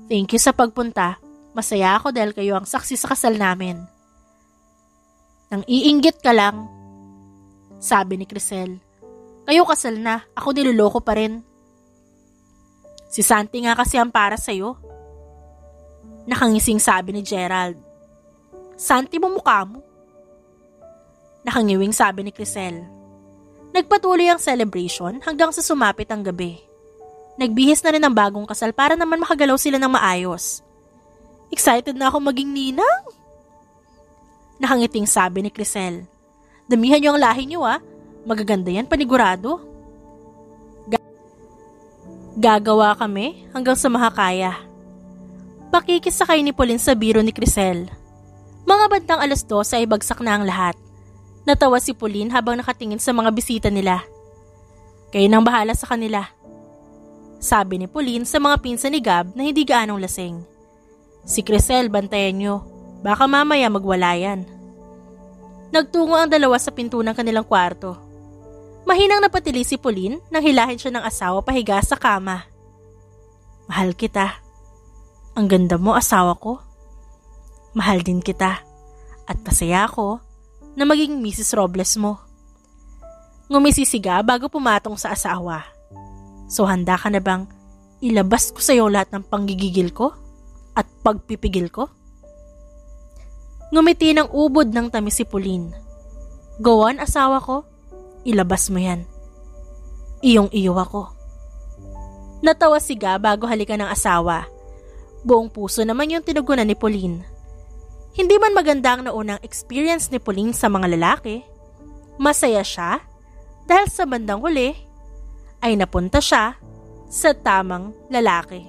Thank you sa pagpunta. Masaya ako dahil kayo ang saksi sa kasal namin. Nang iinggit ka lang, sabi ni Crisel. Kayo kasal na, ako niloloko pa rin. Si Santi nga kasi ang para sa'yo. Nakangising sabi ni Gerald. Santi mo mukha mo. Nakangiwing sabi ni Crisel. Nagpatuloy ang celebration hanggang sa sumapit ang gabi. Nagbihis na rin ang bagong kasal para naman makagalaw sila ng maayos. Excited na ako maging ninang. Nakangiting sabi ni Crisel. Damihan niyo ang lahi niyo Magaganda yan panigurado. Gagawa kami hanggang sa makakaya. Pakikisakay ni Pauline sa biro ni Crisel. Mga bandang 12:00 ay bagsak na ang lahat. Natawa si Pauline habang nakatingin sa mga bisita nila. Kayo nang bahala sa kanila. Sabi ni Pauline sa mga pinsan ni Gab na hindi gaanong lasing. Si Crisel, bantayan nyo. Baka mamaya magwala yan. Nagtungo ang dalawa sa pinto ng kanilang kwarto. Mahinang napatili si Pauline nang hilahin siya ng asawa pahiga sa kama. Mahal kita. Ang ganda mo, asawa ko. Mahal din kita. At pasaya ako na maging Mrs. Robles mo. Ngumisisiga bago pumatong sa asawa. So handa ka na bang ilabas ko sa iyo lahat ng panggigigil ko at pagpipigil ko? Ngumiti ng ubod ng tamis si Pauline. Go on, asawa ko. Ilabas mo yan. Iyong-iyo ako. Natawa si Ga bago halikan ng asawa. Buong puso naman yung tinugunan ni Pauline. Hindi man maganda ang naunang experience ni Pauline sa mga lalaki, masaya siya dahil sa bandang huli ay napunta siya sa tamang lalaki.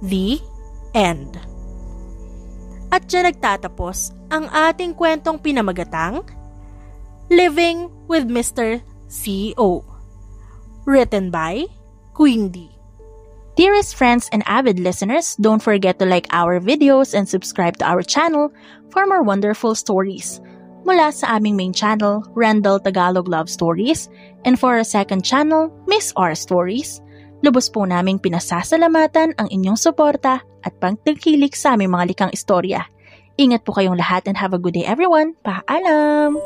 The end. At dyan nagtatapos ang ating kwentong pinamagatang Living with Mr. C.O. Written by Queen D. Dearest friends and avid listeners, don't forget to like our videos and subscribe to our channel for more wonderful stories. Mula sa aming main channel, Randall Tagalog Love Stories, and for our second channel, Miss R Stories, lubos po naming pinasasalamatan ang inyong suporta at pagtangkilik sa aming mga likang istorya. Ingat po kayong lahat and have a good day everyone. Paalam!